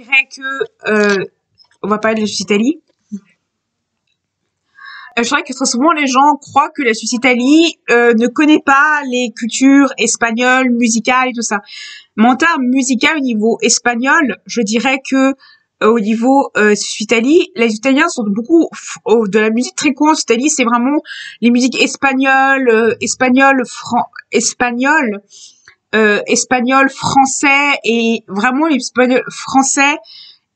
Je dirais que on va parler de la Suisse-Italie. Je dirais que très souvent les gens croient que la Suisse-Italie ne connaît pas les cultures espagnoles, musicales et tout ça. Mais en termes musical, au niveau espagnol, je dirais que au niveau Suisse-Italie, les Italiens sont beaucoup de la musique très courante. Suisse-Italie, c'est vraiment les musiques espagnoles, espagnol, français et vraiment les espagnols, français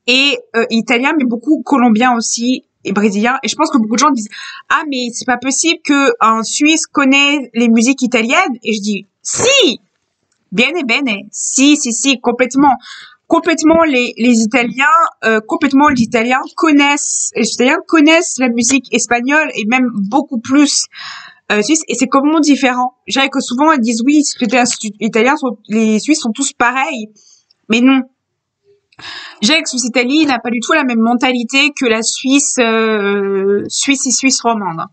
et italien, mais beaucoup colombien aussi et brésilien. Et je pense que beaucoup de gens disent ah mais c'est pas possible que un Suisse connaît les musiques italiennes. Et je dis si, bene bene, si complètement. Complètement les Italiens connaissent la musique espagnole et même beaucoup plus suisse, et c'est complètement différent. Je dirais que souvent ils disent oui, les Suisses sont tous pareils, mais non. Je dirais que Suisse-Italie n'a pas du tout la même mentalité que la Suisse romande.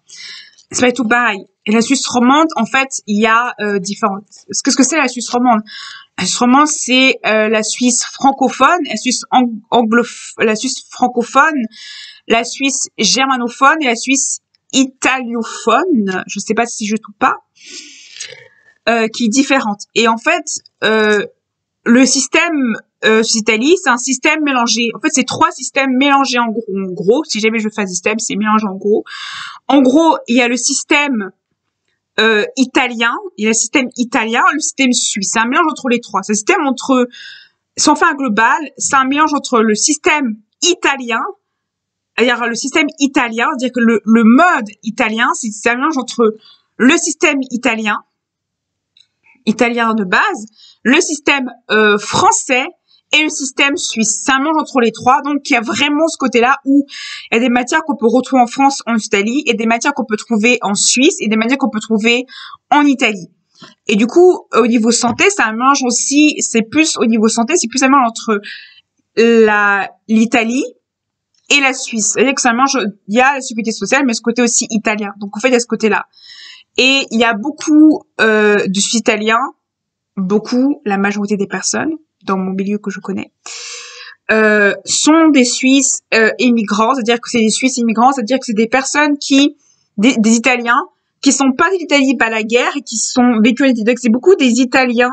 C'est pas du tout pareil. Et la Suisse romande, en fait, il y a différentes. Ce que c'est la Suisse romande? La Suisse romande, c'est la Suisse francophone, la Suisse francophone, la Suisse germanophone et la Suisse italiophone. Je sais pas si je tout pas, qui est différente. Et en fait, le système Suisse-Italie, c'est un système mélangé. En fait, c'est trois systèmes mélangés en gros. Si jamais je fais un système, c'est mélangé en gros. En gros, il y a le système italien, il y a le système italien, le système suisse. C'est un mélange entre les trois. C'est un système sans faire un global, c'est un mélange entre le système italien, c'est-à-dire le système italien, c'est-à-dire que le mode italien, c'est un mélange entre le système italien de base, le système français et le système suisse. C'est un mélange entre les trois, donc il y a vraiment ce côté-là où il y a des matières qu'on peut retrouver en France, en Italie, et des matières qu'on peut trouver en Suisse, et des matières qu'on peut trouver en Italie. Et du coup, au niveau santé, c'est un mélange aussi, c'est plus un mélange entre l'Italie et la Suisse. C'est-à-dire que c'est un mélange, il y a la sécurité sociale, mais ce côté aussi italien. Donc en fait, il y a ce côté-là. Et il y a beaucoup de Suisses italiens, la majorité des personnes dans mon milieu que je connais, sont des Suisses immigrants, c'est-à-dire que c'est des Suisses immigrants, c'est-à-dire que c'est des personnes des Italiens qui sont pas d'Italie par la guerre et qui sont vécus en Italie. Donc c'est beaucoup des Italiens,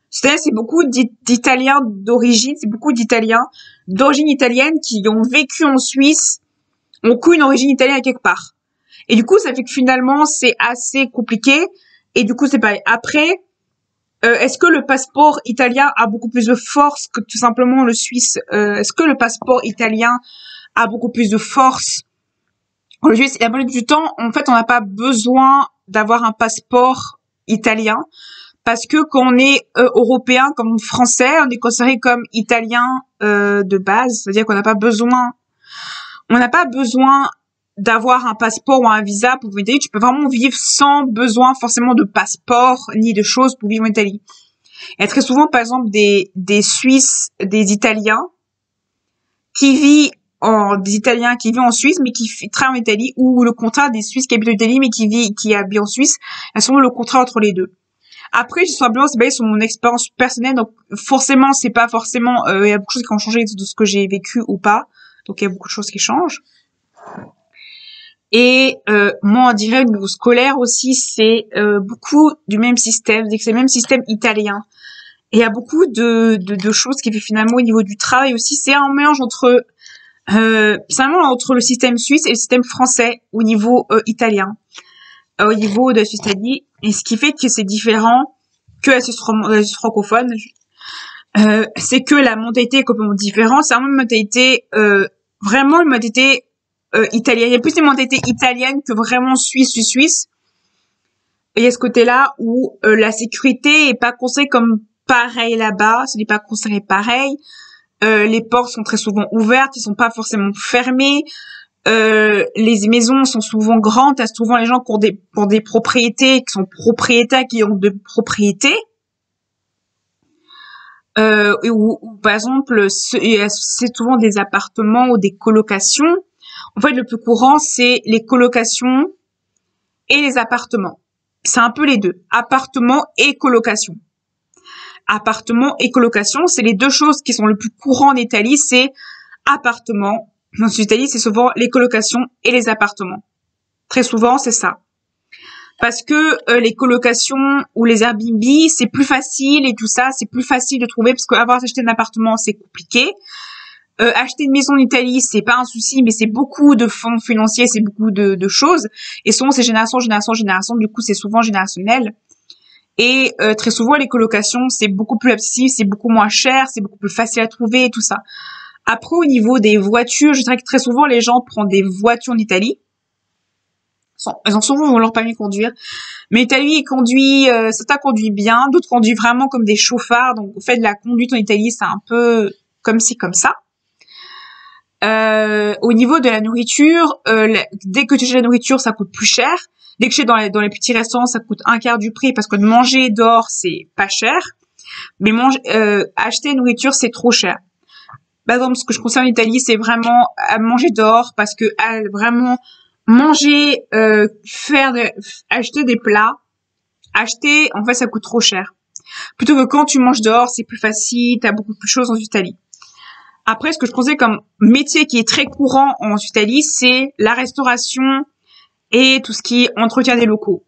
c'est-à-dire c'est beaucoup d'Italiens d'origine, c'est beaucoup d'Italiens d'origine italienne qui ont vécu en Suisse, ont eu une origine italienne quelque part. Et du coup, ça fait que finalement, c'est assez compliqué. Et du coup, c'est pareil. Après, est-ce que le passeport italien a beaucoup plus de force que tout simplement le suisse? Est-ce que le passeport italien a beaucoup plus de force que le suisse? La plupart du temps, en fait, on n'a pas besoin d'avoir un passeport italien parce que quand on est européen, comme français, on est considéré comme italien de base. C'est-à-dire qu'on n'a pas besoin d'avoir un passeport ou un visa pour vivre en Italie. Tu peux vraiment vivre sans besoin forcément de passeport ni de choses pour vivre en Italie. Il y a très souvent, par exemple, des Suisses, des Italiens qui vivent en Suisse, mais qui travaillent en Italie, ou le contraire des Suisses qui habitent en Italie, mais qui habitent en Suisse. Il y a souvent le contrat entre les deux. Après, simplement, c'est basé sur mon expérience personnelle, donc forcément, c'est pas forcément, il y a beaucoup de choses qui ont changé de ce que j'ai vécu ou pas. Donc, il y a beaucoup de choses qui changent. Et moi, on dirait au niveau scolaire aussi, c'est beaucoup du même système, c'est le même système italien. Et il y a beaucoup de choses qui fait finalement au niveau du travail aussi, c'est un mélange entre le système suisse et le système français au niveau italien, au niveau de la Suisse-Italie. Et ce qui fait que c'est différent que la Suisse francophone, c'est que la mentalité est complètement différente. C'est vraiment une mentalité italienne. Il y a plus une mentalité italienne que vraiment suisse. Et il y a ce côté-là où la sécurité est pas considérée comme pareil là-bas, ce n'est pas considéré pareil. Les portes sont très souvent ouvertes, ils sont pas forcément fermées. Les maisons sont souvent grandes, t'as souvent les gens qui ont des propriétés, qui sont propriétaires, qui ont de propriétés. Ou par exemple, c'est souvent des appartements ou des colocations. En fait, le plus courant, c'est les colocations et les appartements. C'est un peu les deux, appartements et colocations. Appartement et colocation, c'est les deux choses qui sont le plus courant en Italie, c'est appartement. En Italie, c'est souvent les colocations et les appartements. Très souvent, c'est ça. Parce que les colocations ou les Airbnb, c'est plus facile et tout ça, c'est plus facile de trouver parce qu'avoir acheté un appartement, c'est compliqué. Acheter une maison en Italie, c'est pas un souci, mais c'est beaucoup de fonds financiers, c'est beaucoup de choses. Et souvent, c'est génération, du coup, c'est souvent générationnel. Et très souvent, les colocations, c'est beaucoup plus accessible, c'est beaucoup moins cher, c'est beaucoup plus facile à trouver et tout ça. Après, au niveau des voitures, je dirais que très souvent, les gens prennent des voitures en Italie. Ils ont souvent leur permis de conduire. Mais l'Italie, certains conduisent bien, d'autres conduisent vraiment comme des chauffards. Donc, au fait de la conduite en Italie, c'est un peu comme ci, comme ça. Au niveau de la nourriture, dès que tu achètes la nourriture, ça coûte plus cher. Dès que tu es dans les petits restaurants, ça coûte un quart du prix parce que de manger dehors, c'est pas cher. Mais acheter la nourriture, c'est trop cher. Par exemple, ce que je conseille en Italie, c'est vraiment à manger dehors parce que vraiment manger, acheter des plats, en fait, ça coûte trop cher. Plutôt que quand tu manges dehors, c'est plus facile, t'as beaucoup plus de choses en Italie. Après, ce que je conseille comme métier qui est très courant en Italie, c'est la restauration et tout ce qui est entretien des locaux.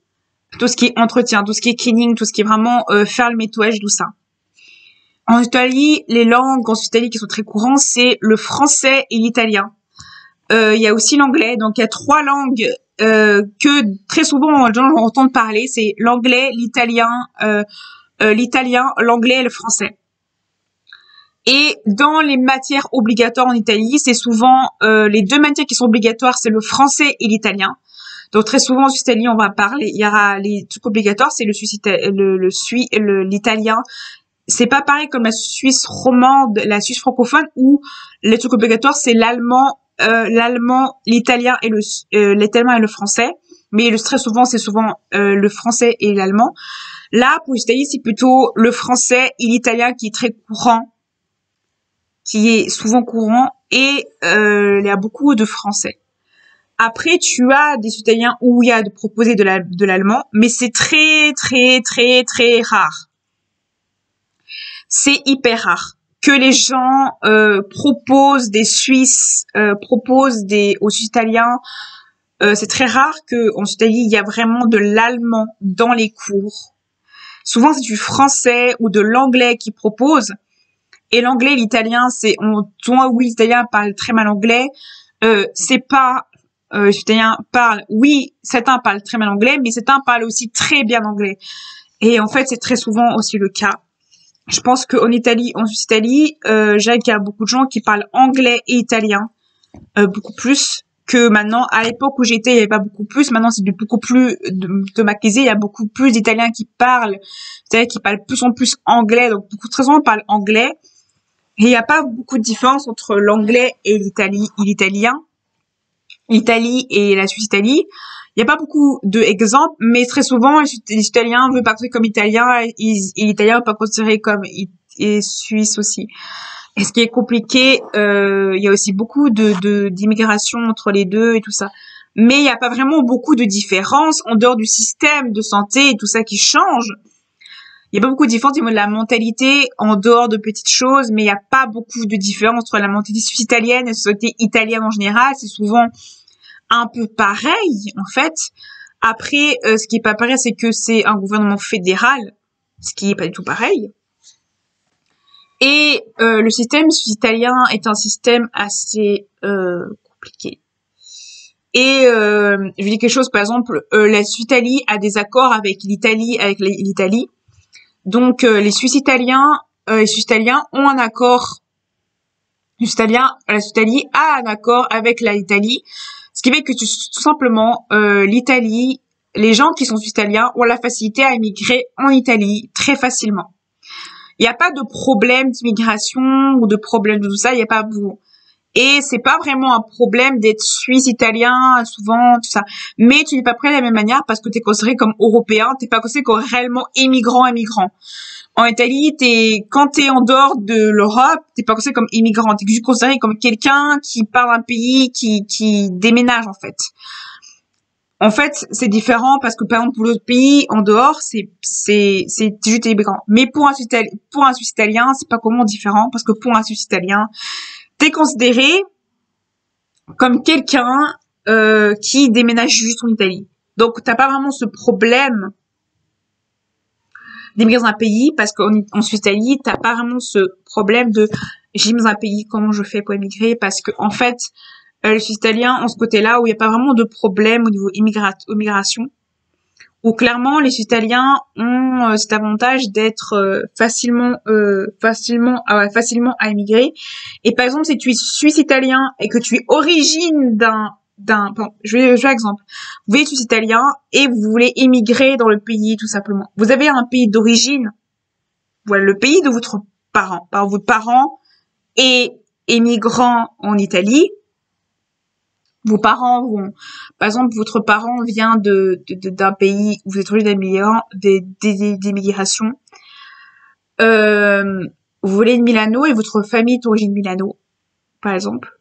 Tout ce qui est entretien, tout ce qui est cleaning, tout ce qui est vraiment faire le nettoyage, tout ça. En Italie, les langues en Italie qui sont très courantes, c'est le français et l'italien. Il y a aussi l'anglais, donc il y a 3 langues que très souvent les gens entendent parler, c'est l'anglais, l'italien, l'anglais et le français. Et dans les matières obligatoires en Italie, c'est souvent les 2 matières qui sont obligatoires, c'est le français et l'italien. Donc très souvent en Italie, on va parler, il y aura les trucs obligatoires, c'est l'italien. C'est pas pareil comme la Suisse romande, la Suisse francophone où les trucs obligatoires c'est l'allemand, l'italien et le français. Mais très souvent c'est souvent le français et l'allemand. Là pour l'Italie c'est plutôt le français et l'italien qui est très courant, qui est souvent courant et il y a beaucoup de français. Après, tu as des Italiens où il y a de proposer de l'allemand, mais c'est très, très, très, très rare. C'est hyper rare que les gens proposent des Suisses, aux Italiens. C'est très rare qu'en Italie, il y a vraiment de l'allemand dans les cours. Souvent, c'est du français ou de l'anglais qui proposent. Et l'anglais et l'italien, oui, l'italien parle très mal anglais. C'est pas... les Italiens parlent, oui, certains parlent très mal anglais, mais certains parlent aussi très bien anglais. Et en fait, c'est très souvent aussi le cas. Je pense qu'en Italie, j'ai qu'il y a beaucoup de gens qui parlent anglais et italien, beaucoup plus que maintenant. À l'époque où j'étais, il y avait pas beaucoup plus. Maintenant, c'est beaucoup plus automatisé. Il y a beaucoup plus d'Italiens qui parlent, c'est-à-dire qui parlent plus en plus anglais. Donc, très souvent, on parle anglais. Et il n'y a pas beaucoup de différence entre l'anglais et l'italien. L'Italie et la Suisse-Italie. Il n'y a pas beaucoup d'exemples, mais très souvent, les Italiens veulent pas considérer comme Italiens et l'Italien veut pas considérer comme Suisse aussi. Et ce qui est compliqué, il y a aussi beaucoup d'immigration entre les deux et tout ça. Mais il n'y a pas vraiment beaucoup de différence en dehors du système de santé et tout ça qui change. Il n'y a pas beaucoup de différence au niveau de la mentalité en dehors de petites choses, mais il n'y a pas beaucoup de différence entre la mentalité suisse-italienne et la société italienne en général. C'est souvent un peu pareil, en fait. Après, ce qui est pas pareil, c'est que c'est un gouvernement fédéral, ce qui est pas du tout pareil. Et le système suisse-italien est un système assez compliqué. Et je dis quelque chose, par exemple, la Suisse-Italie a des accords avec l'Italie. Donc les Suisses-Italiens ont un accord. La Suisse-Italie a un accord avec l'Italie. Ce qui fait que tout simplement, l'Italie, les gens qui sont suisse-italiens ont la facilité à immigrer en Italie très facilement. Il n'y a pas de problème d'immigration ou de problème de tout ça, il n'y a pas beaucoup. Et c'est pas vraiment un problème d'être suisse-italien, souvent, tout ça. Mais tu n'es pas prêt de la même manière parce que tu es considéré comme européen, t'es pas considéré comme réellement immigrant. En Italie, quand t'es en dehors de l'Europe, t'es pas considéré comme immigrant, t'es juste considéré comme quelqu'un qui part d'un pays qui déménage, en fait. En fait, c'est différent parce que par exemple pour l'autre pays en dehors, c'est juste immigrant. Mais pour un Suisse italien, c'est pas comment différent parce que pour un Suisse italien, t'es considéré comme quelqu'un qui déménage juste en Italie. Donc t'as pas vraiment ce problème d'émigrer dans un pays parce qu'en Suisse Italie, t'as pas vraiment ce problème de j'immigré dans un pays, comment je fais pour émigrer parce que en fait les Suisses italiens ont ce côté-là où il n'y a pas vraiment de problème au niveau immigration, où clairement les Suisses italiens ont cet avantage d'être facilement à émigrer. Et par exemple, si tu es Suisse italien et que tu es origine bon, je vais exemple. Vous êtes Suisse italien et vous voulez émigrer dans le pays tout simplement. Vous avez un pays d'origine, voilà le pays de votre parent. Par votre parent est émigrant en Italie. Vos parents vont, par exemple, votre parent vient d'un pays où vous êtes originaire d'immigration. Vous voulez de Milano et votre famille est d'origine Milano, par exemple.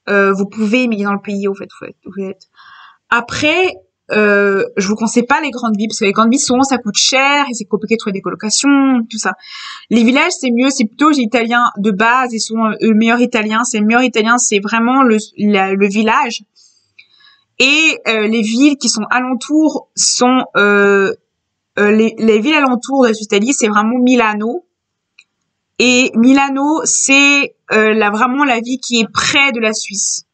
Vous pouvez émigrer dans le pays, au fait, vous êtes. Après, je vous conseille pas les grandes villes, parce que les grandes villes, souvent, ça coûte cher et c'est compliqué de trouver des colocations, tout ça. Les villages, c'est mieux, c'est plutôt les Italiens de base et souvent le meilleur italien, c'est vraiment le village. Et les villes qui sont alentours sont les villes alentours de la Suisse Italie, c'est vraiment Milano. Et Milano, c'est vraiment la ville qui est près de la Suisse.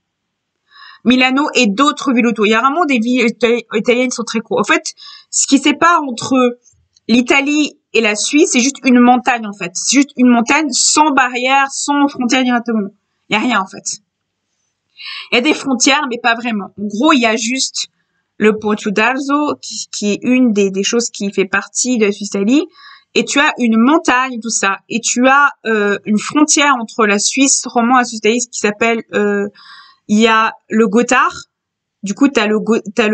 Milano et d'autres villes autour. Il y a vraiment des villes italiennes qui sont très courtes. En fait, ce qui sépare entre l'Italie et la Suisse, c'est juste une montagne en fait. C'est juste une montagne sans barrière, sans frontières directement. Il y a rien en fait. Il y a des frontières, mais pas vraiment. En gros, il y a juste le Ponte d'Arso, qui est une des choses qui fait partie de la Suisse Italie. Et tu as une montagne, tout ça. Et tu as une frontière entre la Suisse romande et la Suisse Italie qui s'appelle... il y a le Gothard. Du coup, t'as le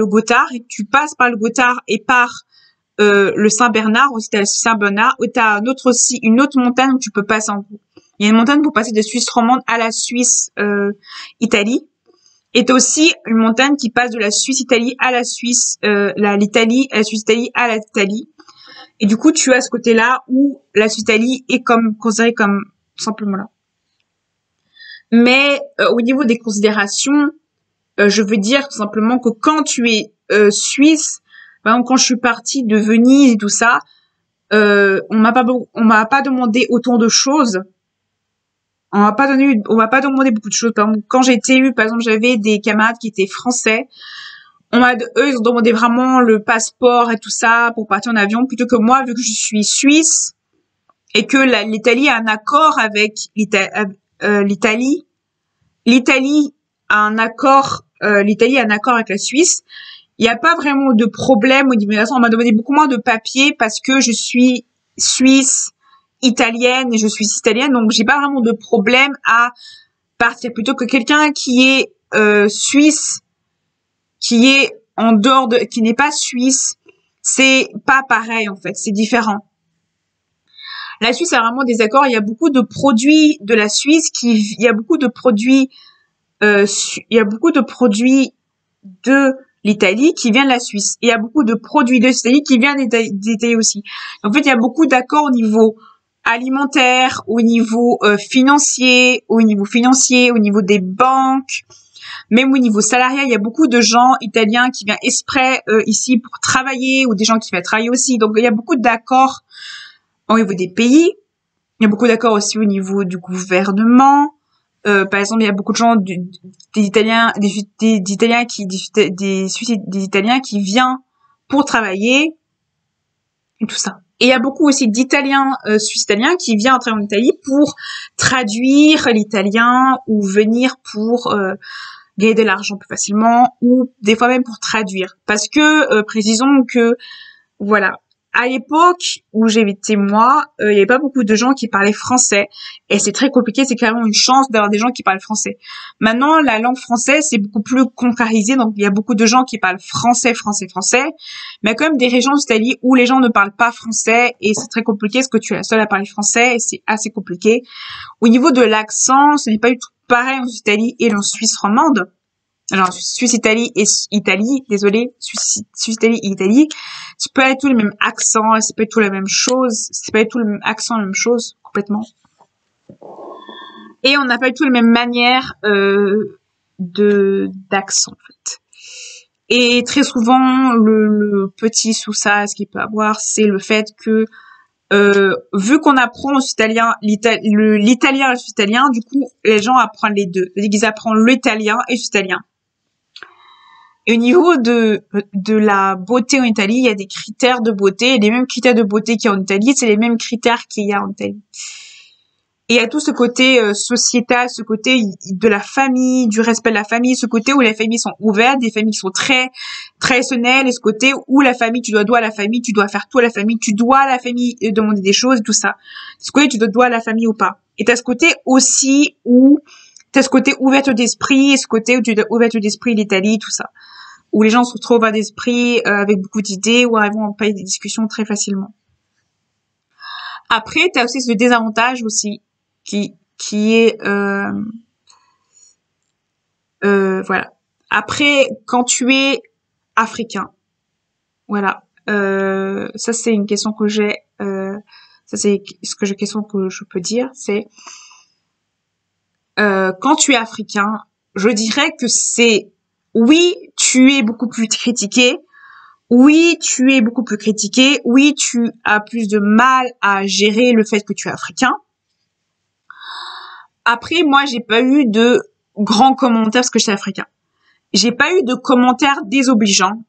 Gothard. Et tu passes par le Gothard et par le Saint-Bernard. Aussi, t'as le Saint-Bernard. Et t'as une autre montagne où tu peux passer en gros. Il y a une montagne pour passer de Suisse romande à la Suisse Italie. Et t'as aussi une montagne qui passe de la Suisse Italie à la Suisse l'Italie, à la Suisse Italie à l'Italie. Et du coup, tu as ce côté-là où la Suisse Italie est considérée comme simplement là. Mais au niveau des considérations, je veux dire tout simplement que quand tu es suisse, par exemple quand je suis partie de Venise et tout ça, on m'a pas demandé autant de choses. On m'a pas demandé beaucoup de choses. Par exemple, quand par exemple, j'avais des camarades qui étaient français. Eux, ils ont demandé vraiment le passeport et tout ça pour partir en avion, plutôt que moi, vu que je suis suisse et que l'Italie a un accord avec l'Italie. L'Italie a un accord avec la Suisse. Il n'y a pas vraiment de problème au niveau de on m'a demandé beaucoup moins de papiers parce que je suis suisse, italienne et je suis italienne, donc j'ai pas vraiment de problème à partir plutôt que quelqu'un qui est suisse, qui est qui n'est pas suisse, c'est pas pareil en fait, c'est différent. La Suisse a vraiment des accords, il y a beaucoup de produits de la Suisse il y a beaucoup de produits de l'Italie qui viennent de la Suisse. Et il y a beaucoup de produits de l'Italie qui viennent d'Italie aussi. En fait, il y a beaucoup d'accords au niveau alimentaire, au niveau financier, au niveau des banques, même au niveau salarial. Il y a beaucoup de gens italiens qui viennent exprès ici pour travailler ou des gens qui viennent travailler aussi. Donc, il y a beaucoup d'accords au niveau des pays. Il y a beaucoup d'accords aussi au niveau du gouvernement. Par exemple, il y a beaucoup de gens des Italiens qui viennent pour travailler et tout ça. Et il y a beaucoup aussi d'Italiens, Suisse-Italiens qui viennent travailler en Italie pour traduire l'italien ou venir pour gagner de l'argent plus facilement ou des fois même pour traduire. Parce que, précisons que, voilà, à l'époque où j'étais moi, il y avait pas beaucoup de gens qui parlaient français et c'est très compliqué, c'est carrément une chance d'avoir des gens qui parlent français. Maintenant, la langue française, c'est beaucoup plus concrétisé, donc il y a beaucoup de gens qui parlent français, mais il y a quand même des régions d'Italie où les gens ne parlent pas français et c'est très compliqué parce que tu es la seule à parler français et c'est assez compliqué. Au niveau de l'accent, ce n'est pas du tout pareil en Italie et en Suisse romande. Alors, Suisse-Italie et Italie, désolé, Suisse-Italie et Italie, c'est pas du tout le même accent, c'est pas du tout la même chose, c'est pas du tout le même accent, la même chose, complètement. Et on n'a pas du tout la même manière d'accent, en fait. Et très souvent, le petit sous-ça, ce qu'il peut avoir, c'est le fait que vu qu'on apprend au italien l'italien et le suisse-italien, du coup, les gens apprennent les deux. C'est-à-dire qu'ils apprennent l'italien et le suisse-italien. Et au niveau de la beauté en Italie, il y a des critères de beauté. Et les mêmes critères de beauté qu'il y a en Italie, c'est les mêmes critères qu'il y a en Italie. Et il y a tout ce côté sociétal, ce côté de la famille, du respect de la famille, ce côté où les familles sont ouvertes, des familles qui sont très traditionnelles, et ce côté où la famille, tu dois à la famille, tu dois faire tout à la famille, tu dois à la famille demander des choses, tout ça. Ce côté, tu dois à la famille ou pas. Et t'as ce côté aussi où t'as ce côté ouverture d'esprit, et ce côté où tu dois ouverture d'esprit, l'Italie, tout ça. Où les gens sont trop ouverts d'esprit, avec beaucoup d'idées, où ils vont pas des discussions très facilement. Après, t'as aussi ce désavantage aussi, qui est voilà. Après, quand tu es africain, voilà, ça c'est une question que j'ai, ça c'est question que je peux dire, c'est quand tu es africain, je dirais que c'est oui, tu es beaucoup plus critiqué. Oui, tu es beaucoup plus critiqué. Oui, tu as plus de mal à gérer le fait que tu es africain. Après, moi, j'ai pas eu de grands commentaires parce que j'étais africain. J'ai pas eu de commentaires désobligeants.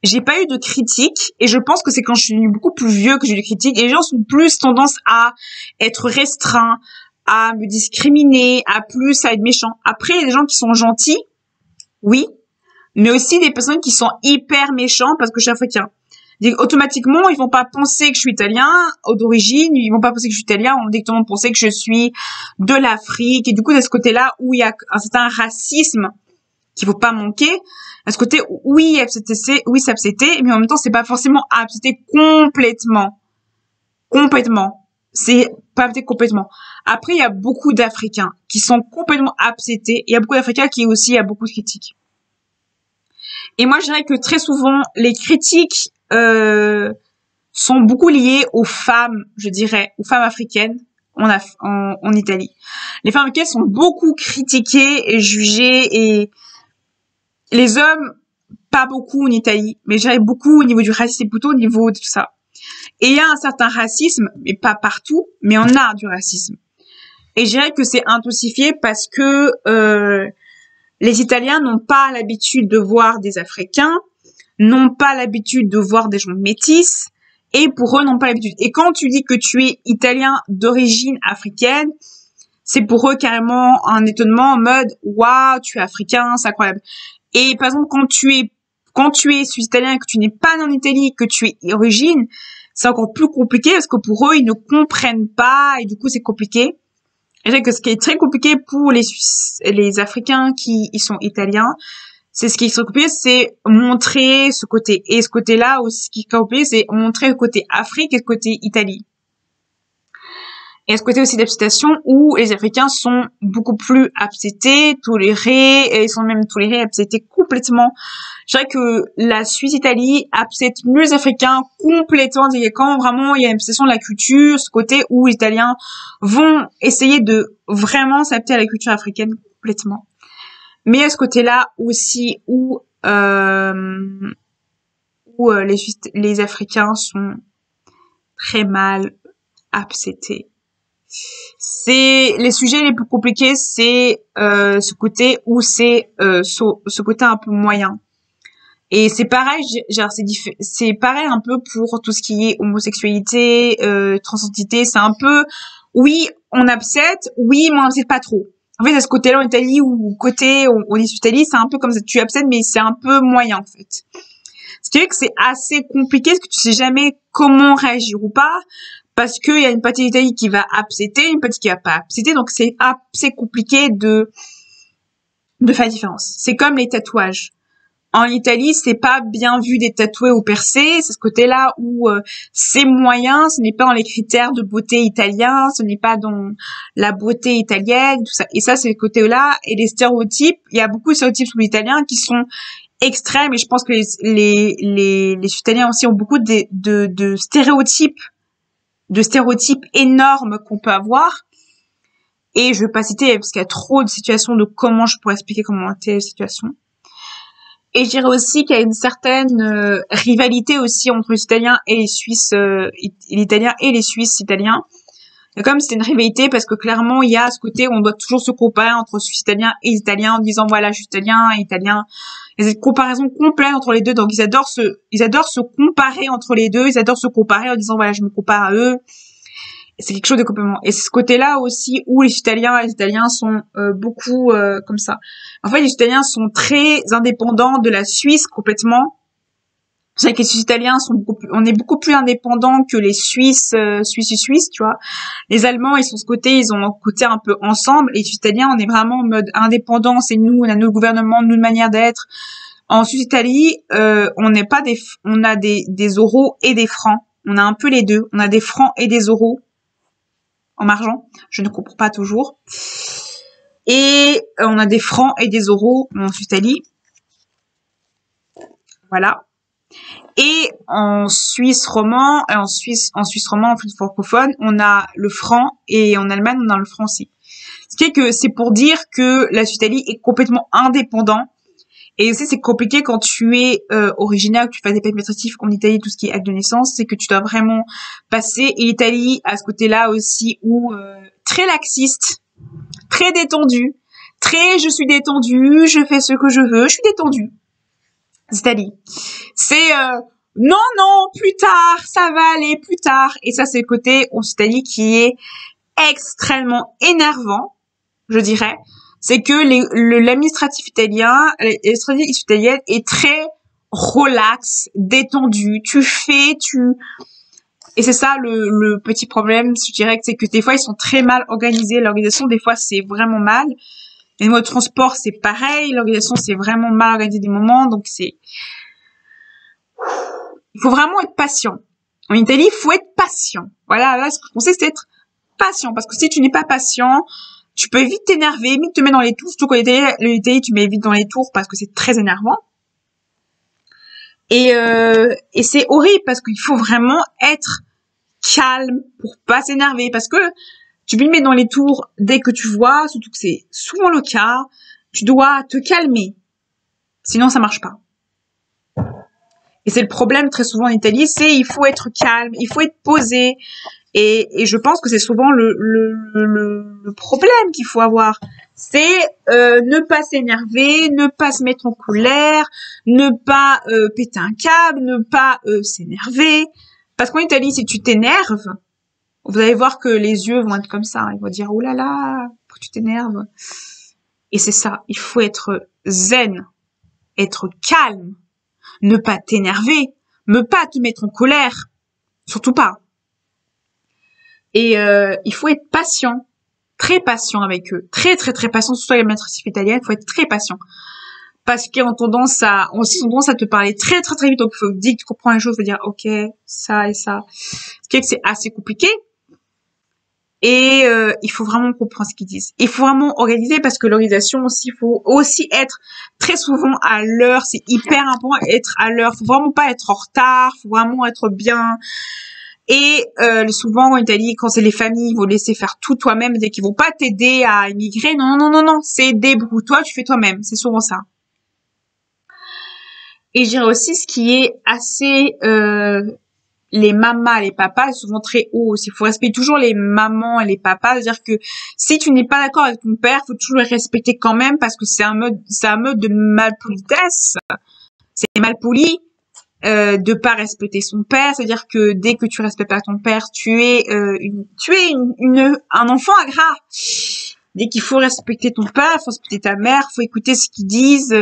J'ai pas eu de critiques. Et je pense que c'est quand je suis devenu beaucoup plus vieux que j'ai eu des critiques. Et les gens sont plus tendance à être restreints, à me discriminer, à être méchants. Après, il y a des gens qui sont gentils. Oui. Mais aussi des personnes qui sont hyper méchants parce que je suis africain. Automatiquement, ils vont pas penser que je suis italien d'origine, ils vont pas penser que je suis italien, on dit que tout le monde pensait que je suis de l'Afrique. Et du coup, de ce côté-là, où il y a un certain racisme qu'il faut pas manquer, à ce côté, oui, c'est accepté, mais en même temps, c'est pas forcément accepté complètement. C'est pas accepté complètement. Après, il y a beaucoup d'Africains qui sont complètement acceptés. Il y a beaucoup d'Africains qui aussi, il y a beaucoup de critiques. Et moi, je dirais que très souvent, les critiques sont beaucoup liées aux femmes, je dirais, aux femmes africaines en Italie. Les femmes africaines sont beaucoup critiquées et jugées, et les hommes, pas beaucoup en Italie, mais je dirais beaucoup au niveau du racisme, plutôt au niveau de tout ça. Et il y a un certain racisme, mais pas partout, mais on a du racisme. Et je dirais que c'est intensifié parce que les Italiens n'ont pas l'habitude de voir des Africains, n'ont pas l'habitude de voir des gens métis, et pour eux, n'ont pas l'habitude. Et quand tu dis que tu es Italien d'origine africaine, c'est pour eux carrément un étonnement en mode « Waouh, tu es Africain, c'est incroyable ». Et par exemple, quand tu es suisse-italien et que tu n'es pas né en Italie, que tu es d'origine, c'est encore plus compliqué parce que pour eux, ils ne comprennent pas, et du coup, c'est compliqué. Et je dirais que ce qui est très compliqué pour les Africains qui sont italiens, c'est ce qui est compliqué, c'est montrer ce côté. Et ce côté-là aussi, ce qui est compliqué, c'est montrer le côté Afrique et le côté Italie. Et ce côté aussi d'acceptation où les Africains sont beaucoup plus acceptés, tolérés, et ils sont même tolérés, acceptés complètement. Je dirais que la Suisse-Italie accepte mieux les Africains complètement. Quand vraiment il y a une acceptation de la culture, ce côté où les Italiens vont essayer de vraiment s'adapter à la culture africaine complètement. Mais à ce côté-là aussi où les Africains sont très mal acceptés. C'est les sujets les plus compliqués, c'est ce côté où c'est ce côté un peu moyen. Et c'est pareil, c'est pareil un peu pour tout ce qui est homosexualité, transidentité, c'est un peu oui, on accepte, oui, mais on accepte pas trop. En fait, à ce côté-là en Italie ou côté on est sur Italie, c'est un peu comme ça, tu acceptes mais c'est un peu moyen en fait. Ce qui fait que c'est assez compliqué parce que tu sais jamais comment réagir ou pas. Parce qu'il y a une partie d'Italie qui va accepter, une partie qui va pas accepter, donc c'est assez compliqué de faire la différence. C'est comme les tatouages. En Italie, c'est pas bien vu d'être tatoué ou percé. C'est ce côté-là où c'est moyen. Ce n'est pas dans les critères de beauté italiens. Ce n'est pas dans la beauté italienne, tout ça. Et ça, c'est le côté-là. Et les stéréotypes, il y a beaucoup de stéréotypes sur l'Italien qui sont extrêmes. Et je pense que les Italiens aussi ont beaucoup de stéréotypes énormes qu'on peut avoir. Et je vais pas citer parce qu'il y a trop de situations de comment je pourrais expliquer comment était la situation. Et je dirais aussi qu'il y a une certaine rivalité aussi entre les Italiens et les Suisses, l'Italien et les Suisses italiens. Et comme c'est une rivalité parce que clairement il y a ce côté où on doit toujours se comparer entre Suisses italiens et Italiens en disant voilà je suis italien et italien. Il y a cette comparaison complète entre les deux, donc ils adorent se comparer entre les deux, ils adorent se comparer en disant voilà je me compare à eux. C'est quelque chose de complètement. Et c'est ce côté-là aussi où les Italiens sont beaucoup comme ça. En fait, les Italiens sont très indépendants de la Suisse complètement. C'est vrai que les Suisses italiens on est beaucoup plus indépendants que les Suisses, Suisses, tu vois. Les Allemands, ils sont ce côté, ils ont un côté un peu ensemble. Et les Suisses italiens, on est vraiment en mode indépendant. C'est nous, on a nos gouvernements, notre manière d'être. En Suisse Italie, on a des euros et des francs. On a un peu les deux. On a des francs et des euros. En argent, je ne comprends pas toujours. Et on a des francs et des euros en Italie. Voilà. Et en Suisse romand, en Suisse romand, en Suisse francophone, on a le franc et en Allemagne, on a le franc aussi. Ce qui est que c'est pour dire que la Suisse Italie est complètement indépendant. Et aussi, c'est compliqué quand tu es originaire, que tu fais des papiers administratifs en Italie, tout ce qui est acte de naissance, c'est que tu dois vraiment passer. Et l'Italie, à ce côté-là aussi, où très laxiste, très détendu, je suis détendu, je fais ce que je veux, je suis détendu. C'est-à-dire, c'est non, plus tard, ça va aller, plus tard. Et ça, c'est le côté en Italie qui est extrêmement énervant, je dirais. C'est que l'administratif italien, l'administratif italienne est très relax, détendu. Et c'est ça le petit problème, je dirais, c'est que des fois ils sont très mal organisés. L'organisation, des fois, c'est vraiment mal. Les modes de transport, c'est pareil. L'organisation, c'est vraiment mal organisé des moments. Donc il faut vraiment être patient. En Italie, il faut être patient. Voilà, là, ce qu'on sait, c'est être patient. Parce que si tu n'es pas patient, tu peux vite t'énerver, vite te mettre dans les tours. Surtout quand l'Italie, tu mets vite dans les tours parce que c'est très énervant. Et c'est horrible parce qu'il faut vraiment être calme pour pas s'énerver. Parce que tu peux le mettre dans les tours dès que tu vois, surtout que c'est souvent le cas, tu dois te calmer. Sinon, ça marche pas. Et c'est le problème très souvent en Italie, c'est il faut être calme, il faut être posé. Et je pense que c'est souvent le problème qu'il faut avoir. C'est ne pas s'énerver, ne pas se mettre en colère, ne pas péter un câble, ne pas s'énerver. Parce qu'en Italie, si tu t'énerves, vous allez voir que les yeux vont être comme ça. Ils vont dire « Oh là là, pourquoi tu t'énerves ?» Et c'est ça, il faut être zen, être calme, ne pas t'énerver, ne pas te mettre en colère, surtout pas. Et il faut être patient, très patient avec eux, très patient, surtout avec l'administratif italien, il faut être très patient. Parce qu'ils ont tendance à te parler très vite, donc il faut dire que tu comprends les choses, il faut dire ok, ça et ça. Ce qui est que c'est assez compliqué. Et il faut vraiment comprendre ce qu'ils disent. Il faut vraiment organiser parce que l'organisation aussi, il faut aussi être très souvent à l'heure, c'est hyper important être à l'heure, faut vraiment pas être en retard, faut vraiment être bien. Et souvent en Italie, quand c'est les familles, ils vont laisser faire tout toi-même, c'est qu'ils vont pas t'aider à immigrer. Non, c'est débrouille-toi, tu fais toi-même. C'est souvent ça. Et je dirais aussi ce qui est assez les mamas, les papas, ils sont souvent très hauts aussi. Il faut respecter toujours les mamans et les papas. C'est-à-dire que si tu n'es pas d'accord avec ton père, faut toujours le respecter quand même parce que c'est un mode de malpolitesse. C'est malpoli. De pas respecter son père, c'est-à-dire que dès que tu respectes pas ton père, tu es un enfant ingrat. Dès qu'il faut respecter ton père, il faut respecter ta mère, il faut écouter ce qu'ils disent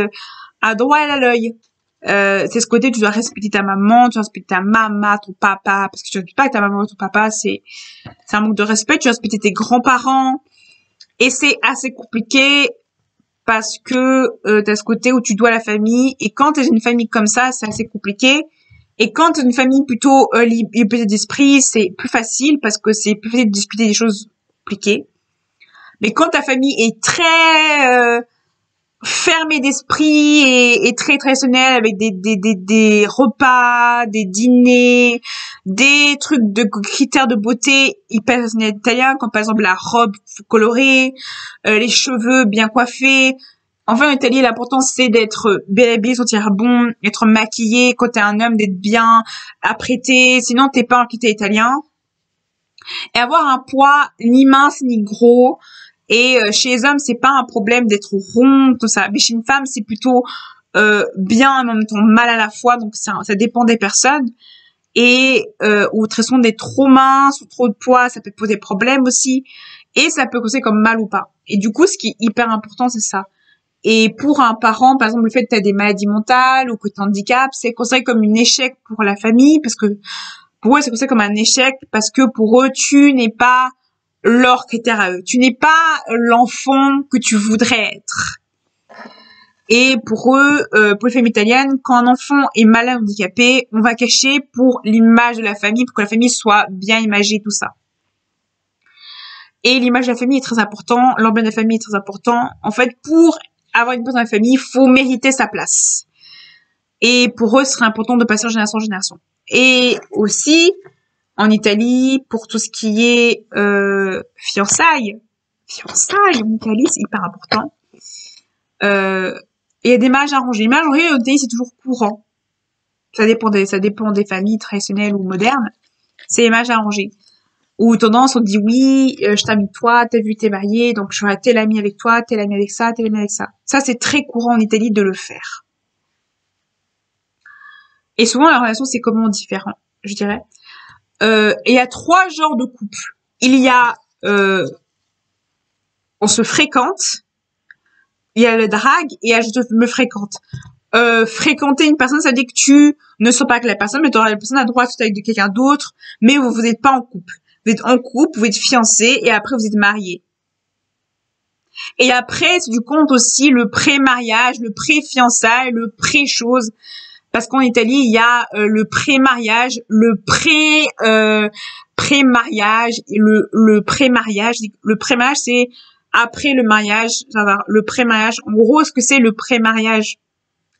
à droit et à l'œil. C'est ce côté, tu dois respecter ta maman, tu dois respecter ta maman, ton papa, parce que tu respectes pas ta maman et ton papa, c'est un manque de respect. Tu dois respecter tes grands-parents, et c'est assez compliqué parce que t'as ce côté où tu dois la famille, et quand t'es une famille comme ça, c'est assez compliqué. Et quand t'es une famille plutôt liberté d'esprit, c'est plus facile parce que c'est plus facile de discuter des choses compliquées. Mais quand ta famille est très fermée d'esprit et très traditionnelle avec des repas, des dîners, des trucs de critères de beauté hyper italiens, comme par exemple la robe colorée, les cheveux bien coiffés. Enfin, en Italie, l'important, c'est d'être bien habillé, sentir bon, être maquillé. Quand t'es un homme, d'être bien apprêté. Sinon, t'es pas un critère italien. Et avoir un poids ni mince ni gros. Et chez les hommes, c'est pas un problème d'être rond, tout ça. Mais chez une femme, c'est plutôt bien, en même temps mal à la fois. Donc, ça dépend des personnes. Et ou très souvent d'être trop mince ou trop de poids, ça peut poser problème aussi. Et ça peut causer comme mal ou pas. Et du coup, ce qui est hyper important, c'est ça. Et pour un parent, par exemple, le fait que tu as des maladies mentales ou que tu handicapes, c'est considéré comme un échec pour la famille, parce que pour eux, c'est considéré comme un échec, parce que pour eux, tu n'es pas leur critère à eux. Tu n'es pas l'enfant que tu voudrais être. Et pour eux, pour les familles italiennes, quand un enfant est malade ou handicapé, on va cacher pour l'image de la famille, pour que la famille soit bien imagée, tout ça. Et l'image de la famille est très important, l'emblème de la famille est très important. En fait, pour avoir une place dans la famille, il faut mériter sa place. Et pour eux, ce serait important de passer de génération en génération. Et aussi, en Italie, pour tout ce qui est fiançailles en Italie, c'est hyper important. Il y a des mariages arrangés. Les mariages arrangés, en Italie, c'est toujours courant. Ça dépend des familles traditionnelles ou modernes. C'est les mariages arrangés. Ou tendance, on dit oui, je t'invite toi, t'as vu, t'es marié, donc je serai tel ami avec toi, tel ami avec ça, tel ami avec ça. Ça, c'est très courant en Italie de le faire. Et souvent, la relation, c'est complètement différent, je dirais. Et il y a 3 genres de couples. Il y a, on se fréquente, il y a le drague, et il y a je me fréquente. Fréquenter une personne, ça veut dire que tu ne sors pas avec la personne, mais la personne a le droit de sortir avec quelqu'un d'autre, mais vous n'êtes pas en couple. Vous êtes en couple, vous êtes fiancés, et après vous êtes mariés. Et après, tu comptes aussi le pré-mariage, le pré-fiançailles, le pré-chose. Parce qu'en Italie, il y a le pré-mariage, le pré-mariage, et le pré-mariage. Le pré-mariage, c'est après le mariage. Le pré-mariage, en gros, ce que c'est le pré-mariage?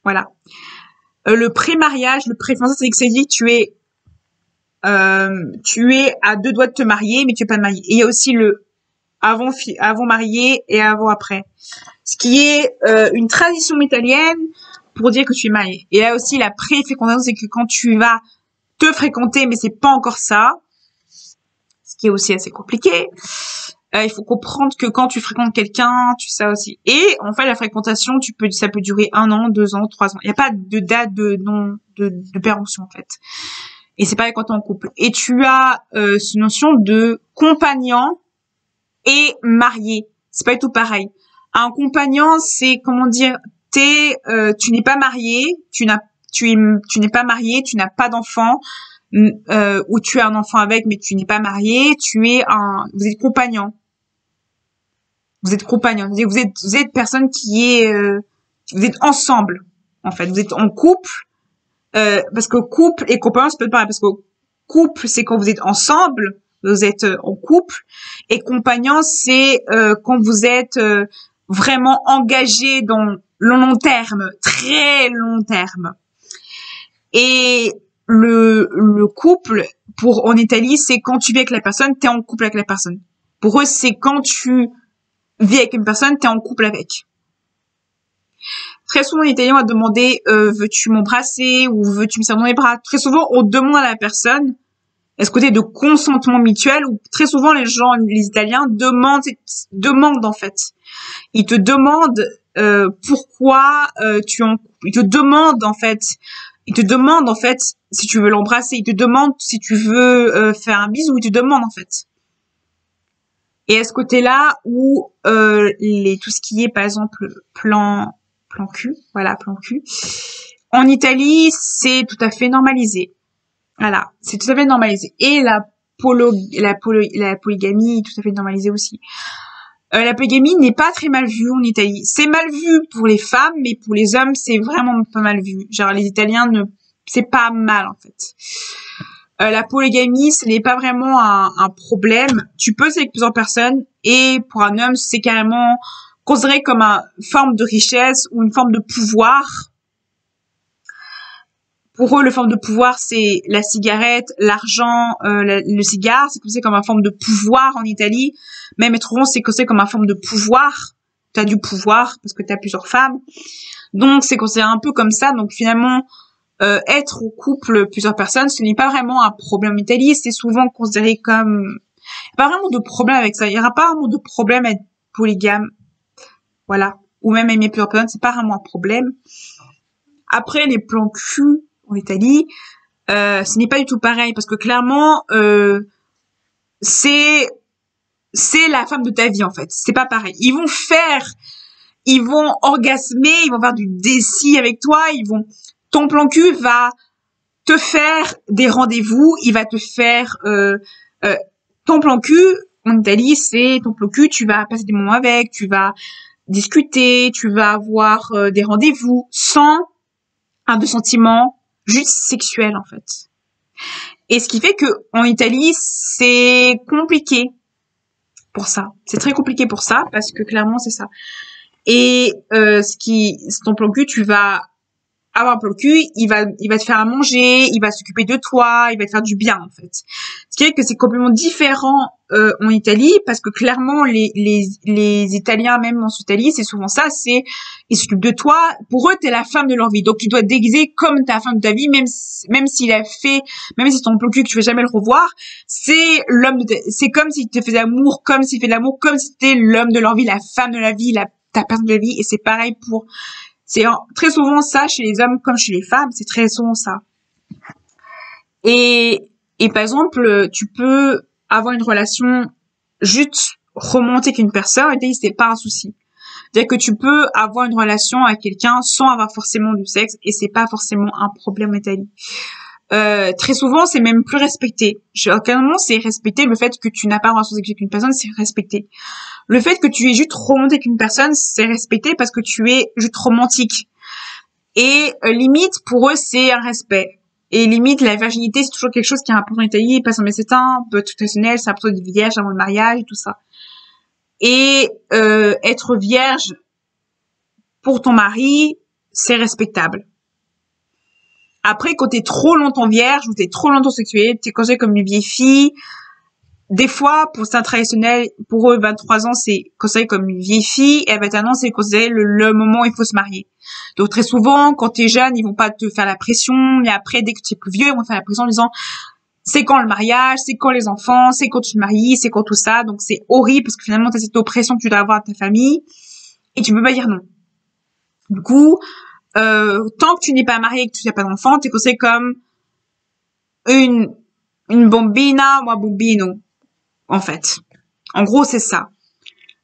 Voilà. Le pré-mariage, le pré-fiançailles, c'est que ça dit que tu es à 2 doigts de te marier, mais tu es pas marié. Et il y a aussi le avant marié et avant après. Ce qui est une tradition italienne pour dire que tu es marié. Et là aussi, la pré-fécondation, c'est que quand tu vas te fréquenter, mais c'est pas encore ça, ce qui est aussi assez compliqué. Il faut comprendre que quand tu fréquentes quelqu'un, tu sais ça aussi. Et en fait, la fréquentation, ça peut durer 1 an, 2 ans, 3 ans. Il n'y a pas de date de péremption, en fait. Et c'est pareil quand t'es en couple. Et tu as cette notion de compagnon et marié. C'est pas du tout pareil. Un compagnon, c'est comment dire, tu n'es pas marié, tu n'es pas marié, tu n'as pas d'enfant, ou tu as un enfant avec, mais tu n'es pas marié, vous êtes compagnon. Vous êtes compagnon. Vous êtes personne vous êtes ensemble, en fait. Vous êtes en couple. Parce que couple et compagnon, c'est peut-être pareil. Parce que couple, c'est quand vous êtes ensemble, vous êtes en couple. Et compagnon, c'est quand vous êtes vraiment engagé dans le long terme, très long terme. Et le couple, en Italie, c'est quand tu vis avec la personne, t'es en couple avec la personne. Pour eux, c'est quand tu vis avec une personne, t'es en couple avec. Très souvent, en italien, on va demander veux-tu m'embrasser ou veux-tu me serrer dans les bras. Très souvent, on demande à la personne est-ce côté de consentement mutuel ou très souvent les Italiens demandent en fait. Ils te demandent pourquoi tu es en couple. Ils te demandent en fait si tu veux l'embrasser. Ils te demandent si tu veux faire un bisou. Ils te demandent en fait. Et à ce côté-là où tout ce qui est par exemple plan cul, voilà, plan cul. En Italie, c'est tout à fait normalisé. Voilà, c'est tout à fait normalisé. Et la polygamie est tout à fait normalisée aussi. La polygamie n'est pas très mal vue en Italie. C'est mal vu pour les femmes, mais pour les hommes, c'est vraiment pas mal vu. Genre, les Italiens c'est pas mal, en fait. La polygamie, ce n'est pas vraiment un problème. Tu peux, c'est avec plusieurs personnes, et pour un homme, c'est carrément considéré comme une forme de richesse ou une forme de pouvoir. Pour eux, le forme de pouvoir, c'est la cigarette, l'argent, le cigare. C'est considéré comme une forme de pouvoir en Italie. Même être rond, c'est considéré comme une forme de pouvoir. T'as du pouvoir parce que t'as plusieurs femmes. Donc, c'est considéré un peu comme ça. Donc, finalement, être au couple plusieurs personnes, ce n'est pas vraiment un problème en Italie. C'est souvent considéré comme... Il n'y a pas vraiment de problème avec ça. Il n'y aura pas vraiment de problème à être polygame. Voilà. Ou même aimer plusieurs personnes, c'est pas vraiment un problème. Après, les plans cul en Italie, ce n'est pas du tout pareil parce que clairement, c'est la femme de ta vie en fait. C'est pas pareil. Ils vont orgasmer, ils vont faire du déci avec toi, ton plan cul va te faire des rendez-vous, il va te faire ton plan cul en Italie, c'est ton plan cul, tu vas passer des moments avec, tu vas discuter, tu vas avoir des rendez-vous sans de sentiments juste sexuels en fait. Et ce qui fait que en Italie, c'est compliqué pour ça. C'est très compliqué pour ça parce que clairement c'est ça. Et ton plan cul, tu vas avoir un plan cul, il va te faire à manger, il va s'occuper de toi, il va te faire du bien en fait. Ce qui est que c'est complètement différent en Italie parce que clairement les Italiens même en Italie, c'est souvent ça, ils s'occupent de toi, pour eux t'es la femme de leur vie. Donc tu dois te déguiser comme ta femme de ta vie même si ton plan cul que tu vas jamais le revoir, c'est comme s'il te faisait l'amour, comme s'il fait de l'amour, comme si c'était l'homme de leur vie, la femme de la vie, ta personne de la vie. Et c'est pareil c'est très souvent ça chez les hommes comme chez les femmes, c'est très souvent ça. Et par exemple, tu peux avoir une relation juste romantique avec une personne et c'est pas un souci. C'est-à-dire que tu peux avoir une relation avec quelqu'un sans avoir forcément du sexe et c'est pas forcément un problème en Italie. Très souvent, c'est même plus respecté. Carrément, c'est respecté. Le fait que tu n'as pas de relation sexuelle avec une personne, c'est respecté. Le fait que tu es juste romantique avec une personne, c'est respecté parce que tu es juste romantique. Et limite, pour eux, c'est un respect. Et limite, la virginité, c'est toujours quelque chose qui est important en Italie, parce que c'est un peu traditionnel, c'est important d'être vierge avant le mariage et tout ça. Et être vierge pour ton mari, c'est respectable. Après, quand t'es trop longtemps vierge ou t'es trop longtemps sexuée, t'es considérée comme une vieille fille. Des fois, pour certains traditionnels, pour eux, 23 ans, c'est considéré comme une vieille fille, et à 21 ans, c'est considéré le moment où il faut se marier. Donc, très souvent, quand t'es jeune, ils vont pas te faire la pression, mais après, dès que tu es plus vieux, ils vont te faire la pression en disant, c'est quand le mariage, c'est quand les enfants, c'est quand tu te maries, c'est quand tout ça. Donc, c'est horrible, parce que finalement, t'as cette oppression que tu dois avoir à ta famille, et tu peux pas dire non. Du coup, tant que tu n'es pas marié et que tu n'as pas d'enfant, t'es considéré comme une bambina ou un bambino. En fait. En gros, c'est ça.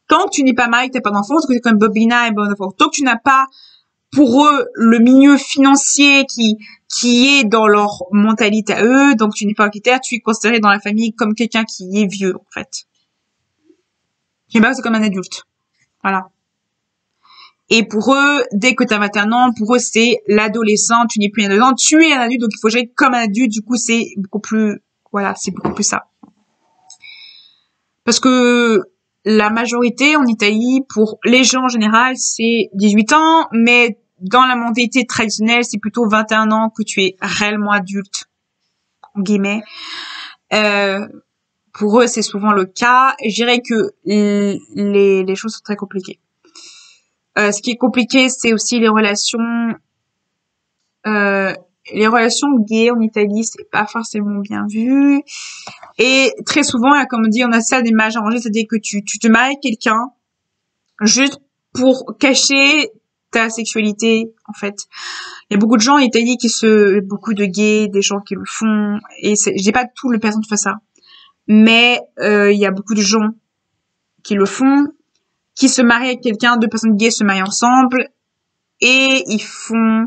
Tant que tu n'es pas marié, que tu n'as pas d'enfant, c'est comme bambina et bon enfant. Tant que tu n'as pas, pour eux, le milieu financier qui est dans leur mentalité à eux, donc tu n'es pas un critère, tu es considéré dans la famille comme quelqu'un qui est vieux, en fait. Je sais pas, c'est comme un adulte. Voilà. Et pour eux, dès que tu as 21 ans, pour eux, c'est l'adolescent, tu n'es plus un adolescent, tu es un adulte, donc il faut gérer comme un adulte, du coup, c'est beaucoup plus, voilà, c'est beaucoup plus ça. Parce que la majorité en Italie, pour les gens en général, c'est 18 ans, mais dans la mentalité traditionnelle, c'est plutôt 21 ans que tu es réellement adulte, en guillemets. Pour eux, c'est souvent le cas. Et je dirais que les choses sont très compliquées. Ce qui est compliqué, c'est aussi les relations gays en Italie, c'est pas forcément bien vu. Et très souvent, comme on dit, on a ça des mariages arrangés, c'est-à-dire que tu te maries avec quelqu'un juste pour cacher ta sexualité, en fait. Il y a beaucoup de gens en Italie beaucoup de gays, des gens qui le font, et je dis pas tout le personne qui fait ça. Mais, il y a beaucoup de gens qui le font, qui se marient avec quelqu'un, deux personnes gays se marient ensemble, et ils font,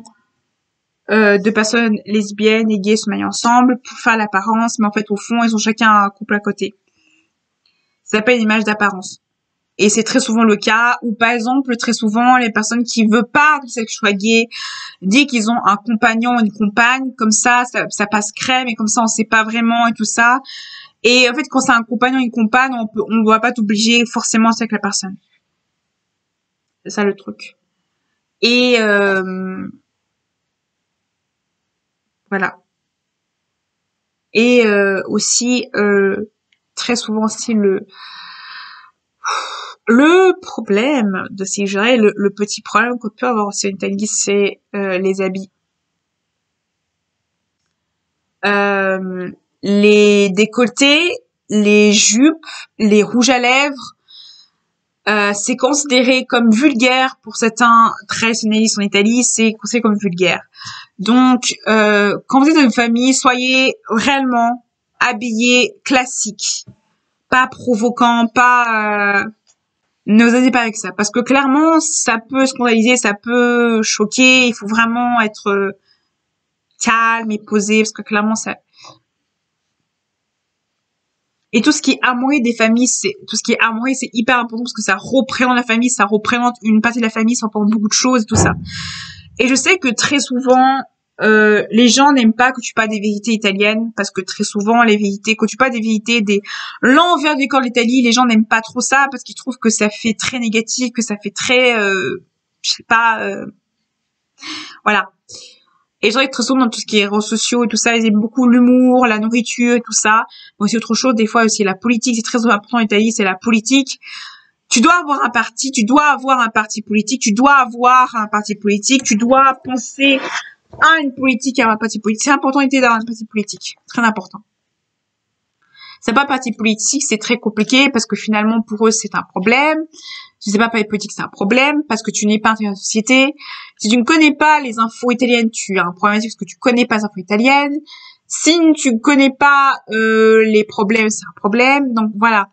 deux personnes lesbiennes et gays se marient ensemble pour faire l'apparence, mais en fait, au fond, ils ont chacun un couple à côté. Ça s'appelle une image d'apparence. Et c'est très souvent le cas. Ou par exemple, très souvent, les personnes qui veulent pas que celle soit gay disent qu'ils ont un compagnon ou une compagne. Comme ça passe crème et comme ça, on sait pas vraiment et tout ça. Et en fait, quand c'est un compagnon ou une compagne, on doit pas t'obliger forcément avec la personne. C'est ça le truc. Et voilà. Et aussi très souvent aussi le problème de ces jurés, le petit problème qu'on peut avoir aussi en Italie, c'est les habits. Les décolletés, les jupes, les rouges à lèvres, c'est considéré comme vulgaire pour certains traditionnalistes en Italie, c'est considéré comme vulgaire. Donc, quand vous êtes dans une famille, soyez réellement habillés classiques, pas provoquant, pas ne vous allez pas avec ça, parce que clairement, ça peut scandaliser, ça peut choquer. Il faut vraiment être calme et posé, parce que clairement, ça. Et tout ce qui est amoureux des familles, c'est hyper important parce que ça représente la famille, ça représente une partie de la famille, ça représente beaucoup de choses et tout ça. Et je sais que très souvent, les gens n'aiment pas que tu parles des vérités italiennes parce que très souvent les vérités, quand tu parles des vérités, des l'envers du corps de l'Italie, les gens n'aiment pas trop ça parce qu'ils trouvent que ça fait très négatif, que ça fait très, je sais pas, voilà. Et je dirais que très souvent dans tout ce qui est réseaux sociaux et tout ça, ils aiment beaucoup l'humour, la nourriture et tout ça. Mais aussi autre chose, des fois aussi la politique, c'est très important en Italie, c'est la politique. Tu dois avoir un parti, tu dois avoir un parti politique, tu dois penser à une politique, à un parti politique. C'est important d'avoir un parti politique. Très important. C'est pas un parti politique, c'est très compliqué parce que finalement pour eux c'est un problème. Si c'est pas parti politique, c'est un problème parce que tu n'es pas intégré à la société. Si tu ne connais pas les infos italiennes, tu as un problème parce que tu connais pas les infos italiennes. Si tu ne connais pas les problèmes, c'est un problème. Donc voilà,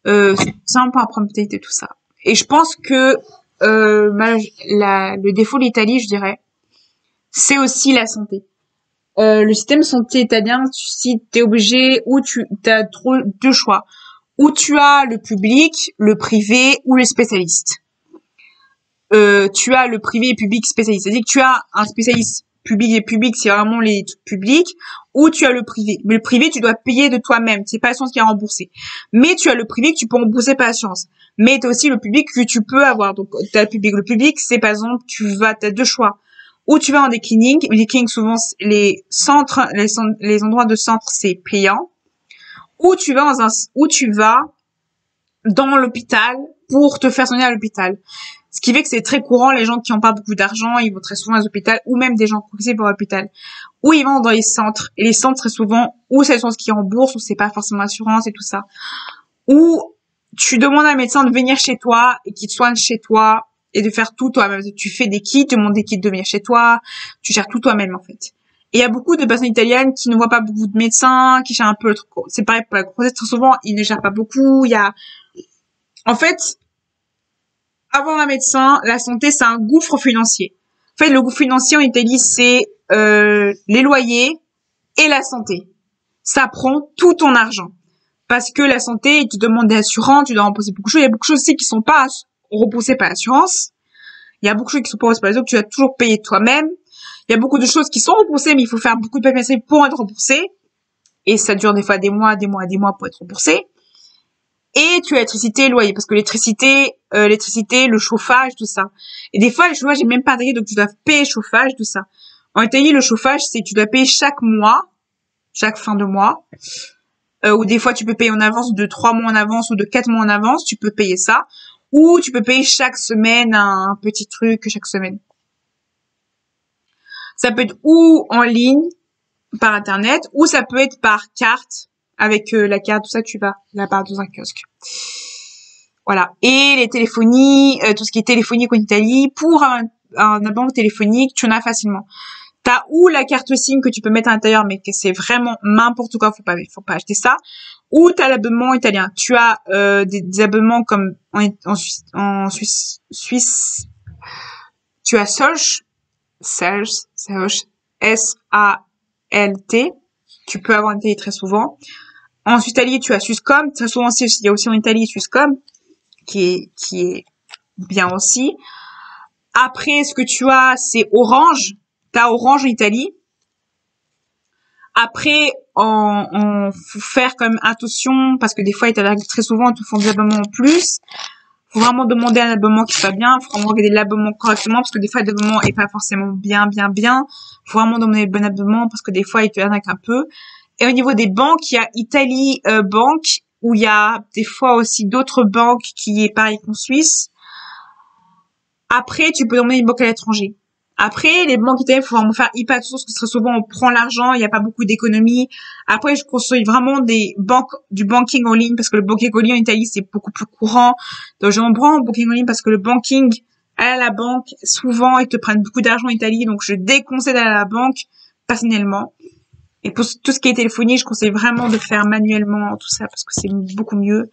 c'est un peu un problème de tout ça. Et je pense que le défaut de l'Italie, je dirais, c'est aussi la santé. Le système de santé italien, si t'es obligé, ou t'as deux choix. Ou tu as le public, le privé ou le spécialiste. Tu as le privé et public spécialiste. C'est-à-dire que tu as un spécialiste public et public, c'est vraiment les trucs publics, ou tu as le privé. Mais le privé, tu dois payer de toi-même. C'est pas l'assurance qui est remboursée. Mais tu as le privé que tu peux rembourser par l'assurance. Mais tu as aussi le public que tu peux avoir. Donc, tu as le public. Le public, c'est par exemple, t'as deux choix. Ou tu vas dans des cliniques. Les cliniques, souvent, les endroits de centre, c'est payant. Ou tu vas dans l'hôpital pour te faire soigner à l'hôpital. Ce qui fait que c'est très courant, les gens qui n'ont pas beaucoup d'argent, ils vont très souvent à l'hôpital, ou même des gens courtisés pour l'hôpital. Ou ils vont dans les centres. Et les centres, très souvent, ou c'est l'assurance qui rembourse, ou c'est pas forcément l'assurance et tout ça. Ou tu demandes à un médecin de venir chez toi et qu'il te soigne chez toi et de faire tout toi-même. Tu fais des kits, tu demandes des kits de venir chez toi, tu gères tout toi-même, en fait. Et il y a beaucoup de personnes italiennes qui ne voient pas beaucoup de médecins, qui gèrent un peu le truc. C'est pareil pour la grossesse, très souvent, ils ne gèrent pas beaucoup. En fait, avoir un médecin, la santé, c'est un gouffre financier. En fait, le gouffre financier en Italie, c'est les loyers et la santé. Ça prend tout ton argent. Parce que la santé, ils te demandent des assurances, tu dois rembourser beaucoup de choses. Il y a beaucoup de choses aussi qui sont pas remboursées par l'assurance. Il y a beaucoup de choses qui sont pas remboursées par les autres, tu vas toujours payer toi-même. Il y a beaucoup de choses qui sont remboursées, mais il faut faire beaucoup de papiers pour être remboursé. Et ça dure des fois des mois pour être remboursé. Et tu as l'électricité et le loyer, parce que l'électricité, le chauffage, tout ça. Et des fois, le chauffage est même pas intégré, donc tu dois payer le chauffage, tout ça. En Italie, le chauffage, c'est tu dois payer chaque mois, chaque fin de mois. Ou des fois, tu peux payer en avance de 3 mois en avance ou de 4 mois en avance, tu peux payer ça. Ou tu peux payer chaque semaine un petit truc chaque semaine. Ça peut être ou en ligne, par internet, ou ça peut être par carte. Avec la carte, tout ça, tu vas là-bas dans un kiosque. Voilà. Et les téléphonies, tout ce qui est téléphonique en Italie, pour un abonnement téléphonique, tu en as facilement. T'as ou la carte SIM que tu peux mettre à l'intérieur, mais que c'est vraiment n'importe quoi, faut pas acheter ça. Ou t'as l'abonnement italien. Tu as des abonnements comme en Suisse, tu as Salt, S-A-L-T. Tu peux avoir en Italie très souvent. En Italie, tu as Swisscom. Très souvent, il y a aussi en Italie Swisscom. qui est bien aussi. Après, ce que tu as, c'est Orange. T'as Orange en Italie. Après, faut faire quand même attention parce que des fois, très souvent, ils te font des abonnements en plus. Faut vraiment demander un abonnement qui soit bien. Faut vraiment regarder l'abonnement correctement parce que des fois, l'abonnement est pas forcément bien. Faut vraiment demander le bon abonnement parce que des fois, il te arnaque un peu. Et au niveau des banques, il y a Italie Banque où il y a des fois aussi d'autres banques qui est pareil qu'en Suisse. Après, tu peux demander une banque à l'étranger. Après, les banques italiennes, faut vraiment faire hyper attention parce que très souvent, on prend l'argent, il n'y a pas beaucoup d'économies. Après, je conseille vraiment du banking en ligne parce que le banking en ligne en Italie, c'est beaucoup plus courant. Donc, j'en prends en banking en ligne parce que le banking à la banque, souvent, ils te prennent beaucoup d'argent en Italie. Donc, je déconseille d'aller à la banque, personnellement. Et pour tout ce qui est téléphonie, je conseille vraiment de faire manuellement tout ça parce que c'est beaucoup mieux.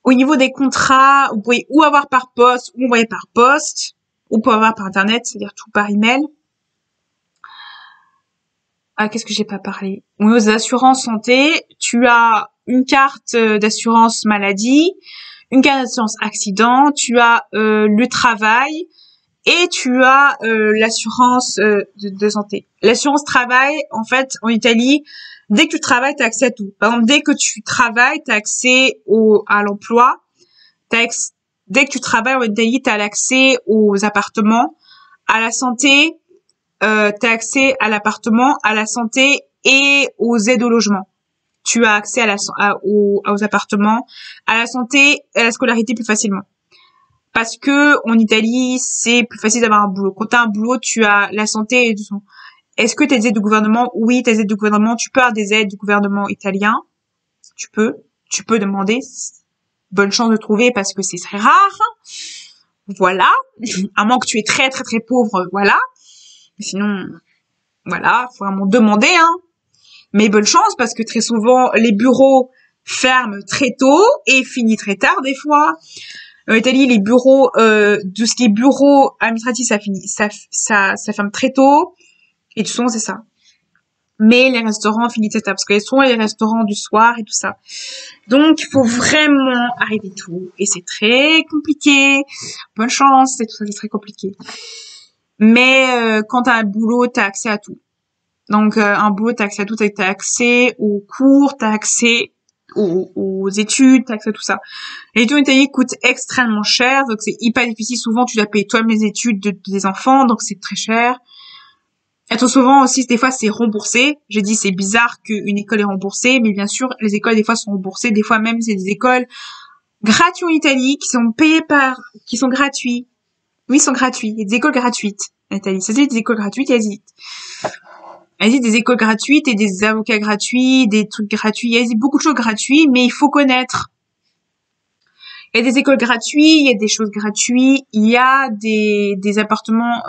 Au niveau des contrats, vous pouvez ou avoir par poste, ou envoyer par poste, ou pour avoir par internet, c'est-à-dire tout par email. Ah, qu'est-ce que j'ai pas parlé? Au niveau des assurances santé, tu as une carte d'assurance maladie, une carte d'assurance accident, tu as le travail et tu as l'assurance de santé. L'assurance travail, en fait, en Italie, dès que tu travailles, tu as accès à tout. Par exemple, dès que tu travailles, tu as accès à l'emploi. Dès que tu travailles en Italie, tu as l'accès aux appartements, à la santé, tu as accès à l'appartement, à la santé et aux aides au logement. Tu as accès aux appartements, à la santé et à la scolarité plus facilement. Parce que en Italie, c'est plus facile d'avoir un boulot. Quand tu as un boulot, tu as la santé et tout ça. Est-ce que tu as des aides du gouvernement? Oui, tu as des aides du gouvernement. Tu peux avoir des aides du gouvernement italien. Tu peux demander. Bonne chance de trouver parce que c'est très rare. Voilà. À moins que tu es très, très, très pauvre, voilà. Mais sinon, voilà, faut vraiment demander, hein. Mais bonne chance parce que très souvent, les bureaux ferment très tôt et finissent très tard des fois. En Italie, les bureaux, de ce qui est bureau administratif, ça ferme très tôt. Et tout souvent, c'est ça. Mais les restaurants finissent très tard parce que souvent, les restaurants du soir et tout ça. Donc, il faut vraiment arriver tout. Et c'est très compliqué. Bonne chance, c'est tout ça, c'est très compliqué. Mais quand t'as un boulot, t'as accès à tout. Donc, un boulot, t'as accès à tout. T'as accès aux cours, t'as accès aux études, t'as accès à tout ça. Les études en Italie coûtent extrêmement cher, donc c'est hyper difficile. Souvent, tu dois payer toi-même les études des enfants, donc c'est très cher. Et trop souvent aussi, des fois, c'est remboursé. J'ai dit, c'est bizarre qu'une école est remboursée, mais bien sûr, les écoles, des fois, sont remboursées. Des fois, même, c'est des écoles gratuites en Italie, qui sont gratuits. Oui, ils sont gratuits. Il y a des écoles gratuites en Italie. Ça, c'est des écoles gratuites, il y a des écoles gratuites et des avocats gratuits, des trucs gratuits. Il y a beaucoup de choses gratuites, mais il faut connaître. Il y a des écoles gratuites, il y a des choses gratuites, il y a des appartements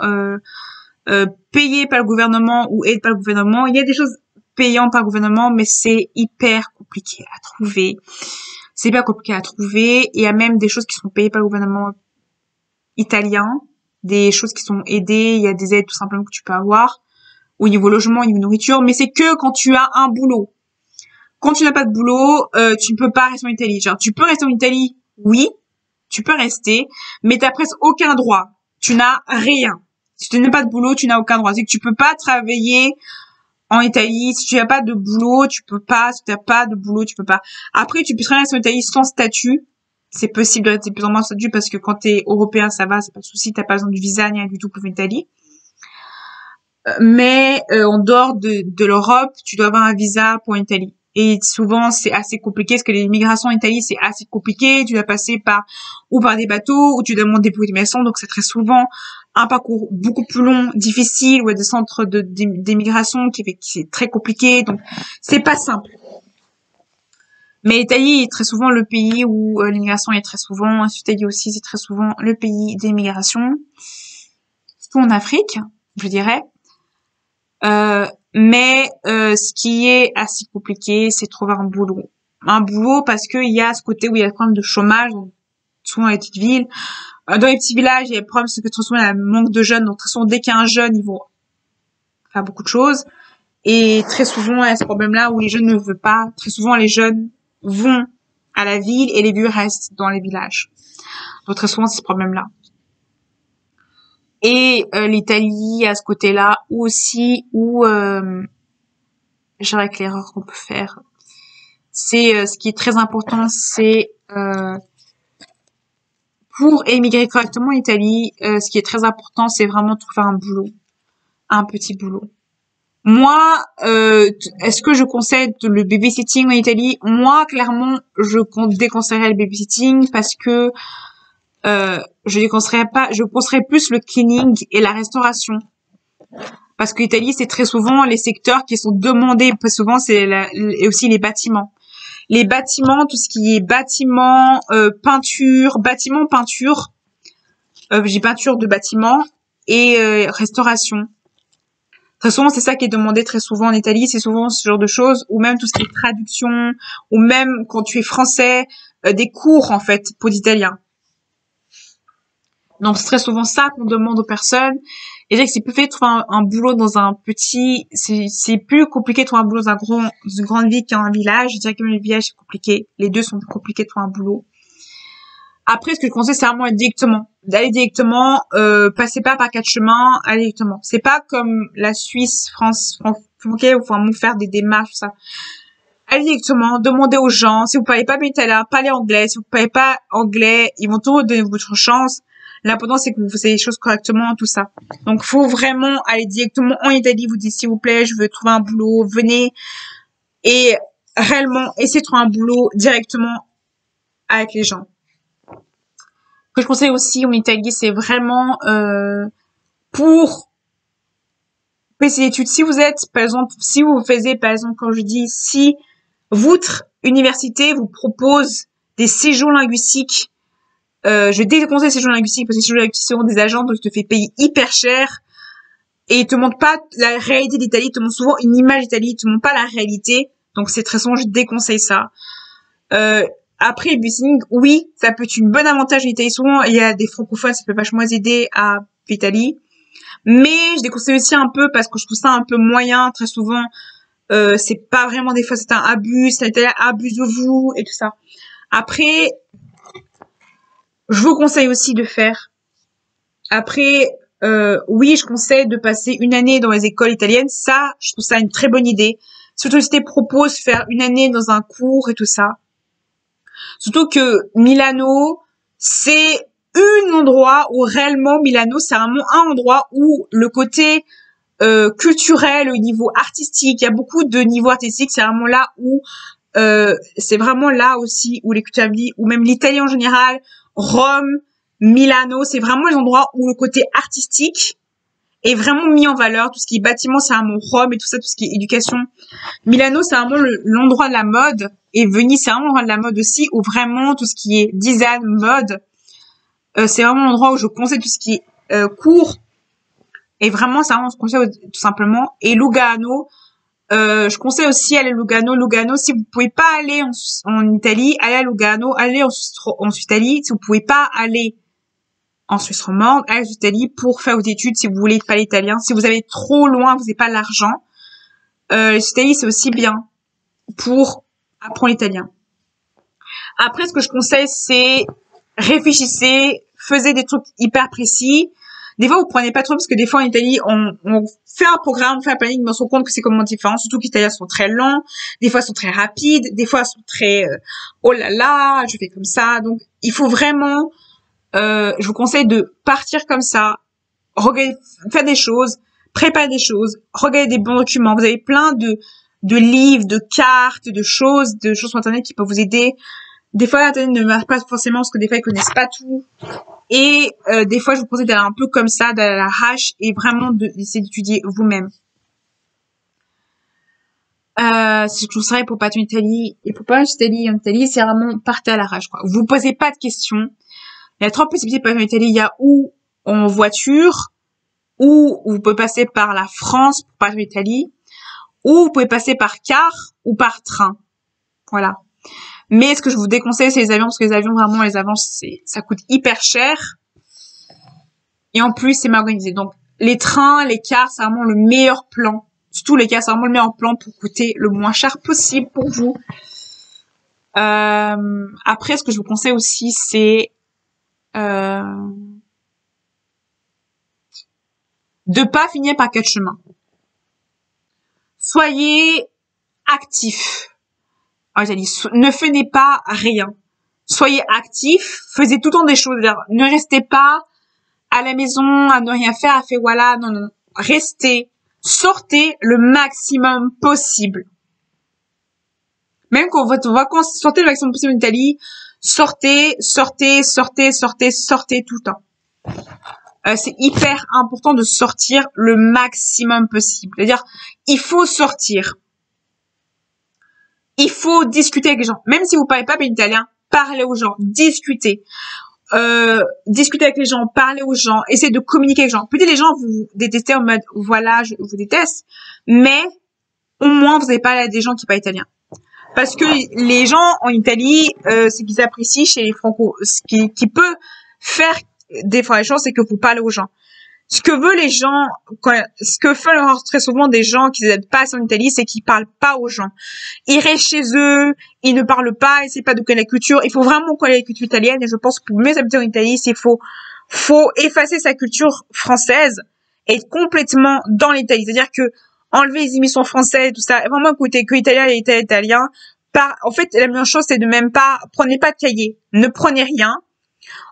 payés par le gouvernement ou aidés par le gouvernement. Il y a des choses payantes par le gouvernement, mais c'est hyper compliqué à trouver. C'est hyper compliqué à trouver. Il y a même des choses qui sont payées par le gouvernement italien, des choses qui sont aidées. Il y a des aides tout simplement que tu peux avoir au niveau logement, au niveau nourriture, mais c'est que quand tu as un boulot. Quand tu n'as pas de boulot, tu ne peux pas rester en Italie. Genre, tu peux rester en Italie, oui, tu peux rester, mais t'as presque aucun droit. Tu n'as rien. Si tu n'as pas de boulot, tu n'as aucun droit. C'est que tu peux pas travailler en Italie. Si tu n'as pas de boulot, tu peux pas. Si tu n'as pas de boulot, tu peux pas. Après, tu peux très bien rester en Italie sans statut. C'est possible de rester plus ou moins sans statut parce que quand t'es européen, ça va, c'est pas de souci. T'as pas besoin du visa ni rien du tout pour l'Italie. Mais en dehors de l'Europe, tu dois avoir un visa pour l'Italie. Et souvent, c'est assez compliqué parce que l'immigration en Italie, c'est assez compliqué. Tu dois passer par des bateaux ou tu dois demander pour l'immigration. Donc, c'est très souvent un parcours beaucoup plus long, difficile, ou à des centres d'immigration qui est très compliqué. Donc, c'est pas simple. Mais l'Italie est très souvent le pays où l'immigration est très souvent. L'Italie aussi, c'est très souvent le pays d'immigration. Surtout en Afrique, je dirais. Mais ce qui est assez compliqué, c'est de trouver un boulot. Un boulot parce que il y a ce côté où il y a le problème de chômage, souvent dans les petites villes. Dans les petits villages, il y a le problème, c'est que très souvent il y a un manque de jeunes. Donc très souvent, dès qu'il y a un jeune, ils vont faire beaucoup de choses. Et très souvent, il y a ce problème-là où les jeunes ne veulent pas. Très souvent, les jeunes vont à la ville et les vieux restent dans les villages. Donc très souvent, c'est ce problème-là. Et l'Italie, à ce côté-là, aussi, où je dirais que l'erreur qu'on peut faire, c'est ce qui est très important, c'est pour émigrer correctement en Italie, ce qui est très important, c'est vraiment de trouver un boulot, un petit boulot. Moi, est-ce que je conseille le babysitting en Italie? Moi, clairement, je déconseillerais le babysitting parce que je déconseillerais pas, je conseillerais plus le cleaning et la restauration. Parce que l'Italie, c'est très souvent les secteurs qui sont demandés, parce que souvent c'est et aussi les bâtiments. Les bâtiments, tout ce qui est bâtiment, peinture, j'ai peinture de bâtiments et restauration. Très souvent, c'est ça qui est demandé très souvent en Italie, c'est souvent ce genre de choses, ou même tout ce qui est traduction, ou même quand tu es français, des cours en fait pour l'italien. Donc c'est très souvent ça qu'on demande aux personnes. Et je dirais que c'est plus fait de trouver un boulot dans un petit, c'est plus compliqué de trouver un boulot dans une grande ville qu'un village. Je dirais que même les villages c'est compliqué. Les deux sont plus compliqués de trouver un boulot. Après, ce que je conseille, c'est vraiment d'aller directement, passez pas par quatre chemins, allez directement. C'est pas comme la Suisse, France, ok, où faut vraiment faire des démarches, tout ça. Allez directement, demandez aux gens, si vous parlez pas bien italien, parlez anglais, si vous parlez pas anglais, ils vont toujours donner votre chance. L'important, c'est que vous fassiez les choses correctement, tout ça. Donc, faut vraiment aller directement en Italie, vous dites, s'il vous plaît, je veux trouver un boulot, venez. Et réellement, essayez de trouver un boulot directement avec les gens. Ce que je conseille aussi en Italie, c'est vraiment pour ces études. Si vous êtes, par exemple, si vous faisiez, par exemple, quand je dis, si votre université vous propose des séjours linguistiques, je déconseille ces séjours linguistiques parce que ces séjours linguistiques sont des agents donc ils te font payer hyper cher et ils te montrent pas la réalité d'Italie, ils te montrent souvent une image d'Italie, ils te montrent pas la réalité. Donc c'est très souvent, je déconseille ça. Après, le business, oui, ça peut être une bonne avantage en Italie. Souvent, il y a des francophones, ça peut vachement aider à l'Italie. Mais je déconseille aussi un peu parce que je trouve ça un peu moyen. Très souvent, c'est pas vraiment des fois, c'est un abus, c'est un abuse de vous et tout ça. Après, je vous conseille aussi de faire. Après, oui, je conseille de passer une année dans les écoles italiennes. Ça, je trouve ça une très bonne idée. Surtout si tu proposes faire une année dans un cours et tout ça. Surtout que Milano, c'est un endroit où réellement Milano, c'est vraiment un endroit où le côté culturel, au niveau artistique, il y a beaucoup de niveaux artistiques, c'est vraiment là où c'est vraiment là aussi où les cultures, ou même l'Italie en général, Rome, Milano, c'est vraiment les endroits où le côté artistique est vraiment mis en valeur. Tout ce qui est bâtiment, c'est vraiment Rome et tout ça, tout ce qui est éducation. Milano, c'est vraiment l'endroit de la mode. Et Venise, c'est vraiment l'endroit de la mode aussi, où vraiment tout ce qui est design, mode, c'est vraiment l'endroit où je conseille tout ce qui est cours. Et vraiment, c'est vraiment ce conseil tout simplement. Et Lugano, je conseille aussi aller à Lugano. Lugano, si vous pouvez pas aller en Italie, allez à Lugano, allez en Suisse Italie. Si vous pouvez pas aller en Suisse romande, allez en Suisse Italie pour faire vos études si vous voulez parler italien. Si vous avez trop loin, vous n'avez pas l'argent, la Suisse Italie, c'est aussi bien pour apprendre l'italien. Après, ce que je conseille, c'est réfléchissez, faisez des trucs hyper précis. Des fois, vous prenez pas trop parce que des fois en Italie, on fait un programme, on fait un planning, mais on se rend compte que c'est complètement différent. Surtout que les Italiens sont très lents, des fois ils sont très rapides, des fois ils sont très oh là là, je fais comme ça. Donc, il faut vraiment, je vous conseille de partir comme ça, regarder, faire des choses, préparer des choses, regarder des bons documents. Vous avez plein de livres, de cartes, de choses sur Internet qui peuvent vous aider. Des fois, Internet ne marche pas forcément parce que des fois, ils connaissent pas tout. Et des fois, je vous conseille d'aller un peu comme ça, d'aller à la hache et vraiment d'essayer d'étudier vous-même. Si je vous conseille pour pas en Italie et pour pas en Italie, c'est vraiment partez à l'arrache, quoi. Vous posez pas de questions. Il y a trois possibilités pour aller en Italie. Il y a ou en voiture, ou vous pouvez passer par la France pour partir en Italie, ou vous pouvez passer par car ou par train. Voilà. Mais ce que je vous déconseille, c'est les avions, parce que les avions, vraiment, ça coûte hyper cher. Et en plus, c'est mal organisé. Donc, les trains, les cars, c'est vraiment le meilleur plan. Surtout les cars, c'est vraiment le meilleur plan pour coûter le moins cher possible pour vous. Après, ce que je vous conseille aussi, c'est de pas finir par quatre chemins. Soyez actifs. Alors, j'ai dit, ne faites pas rien. Soyez actifs, faisez tout le temps des choses. Ne restez pas à la maison à ne rien faire, à faire voilà, non, non. Restez, sortez le maximum possible. Même quand vous êtes en vacances, sortez le maximum possible en Italie. Sortez, sortez, sortez, sortez, sortez tout le temps. C'est hyper important de sortir le maximum possible. C'est-à-dire, il faut sortir. Il faut discuter avec les gens. Même si vous parlez pas bien italien, parlez aux gens, discutez. Discutez avec les gens, parlez aux gens, essayez de communiquer avec les gens. Peut-être les gens vous détestez en mode, voilà, je vous déteste, mais au moins vous avez parlé à des gens qui parlent italien. Parce que les gens en Italie, ce qu'ils apprécient chez les Franco, ce qui peut faire des fois les choses, c'est que vous parlez aux gens. Ce que veulent les gens, ce que font très souvent des gens qui n'aident pas en Italie, c'est qu'ils parlent pas aux gens. Ils restent chez eux, ils ne parlent pas, ils essaient pas de connaître la culture. Il faut vraiment connaître la culture italienne, et je pense que pour mieux habiter en Italie, c'est faut effacer sa culture française et être complètement dans l'Italie. C'est-à-dire que enlever les émissions françaises, tout ça, vraiment écouter que italien et italien. En fait, la meilleure chose, c'est de même pas, prenez pas de cahier, ne prenez rien.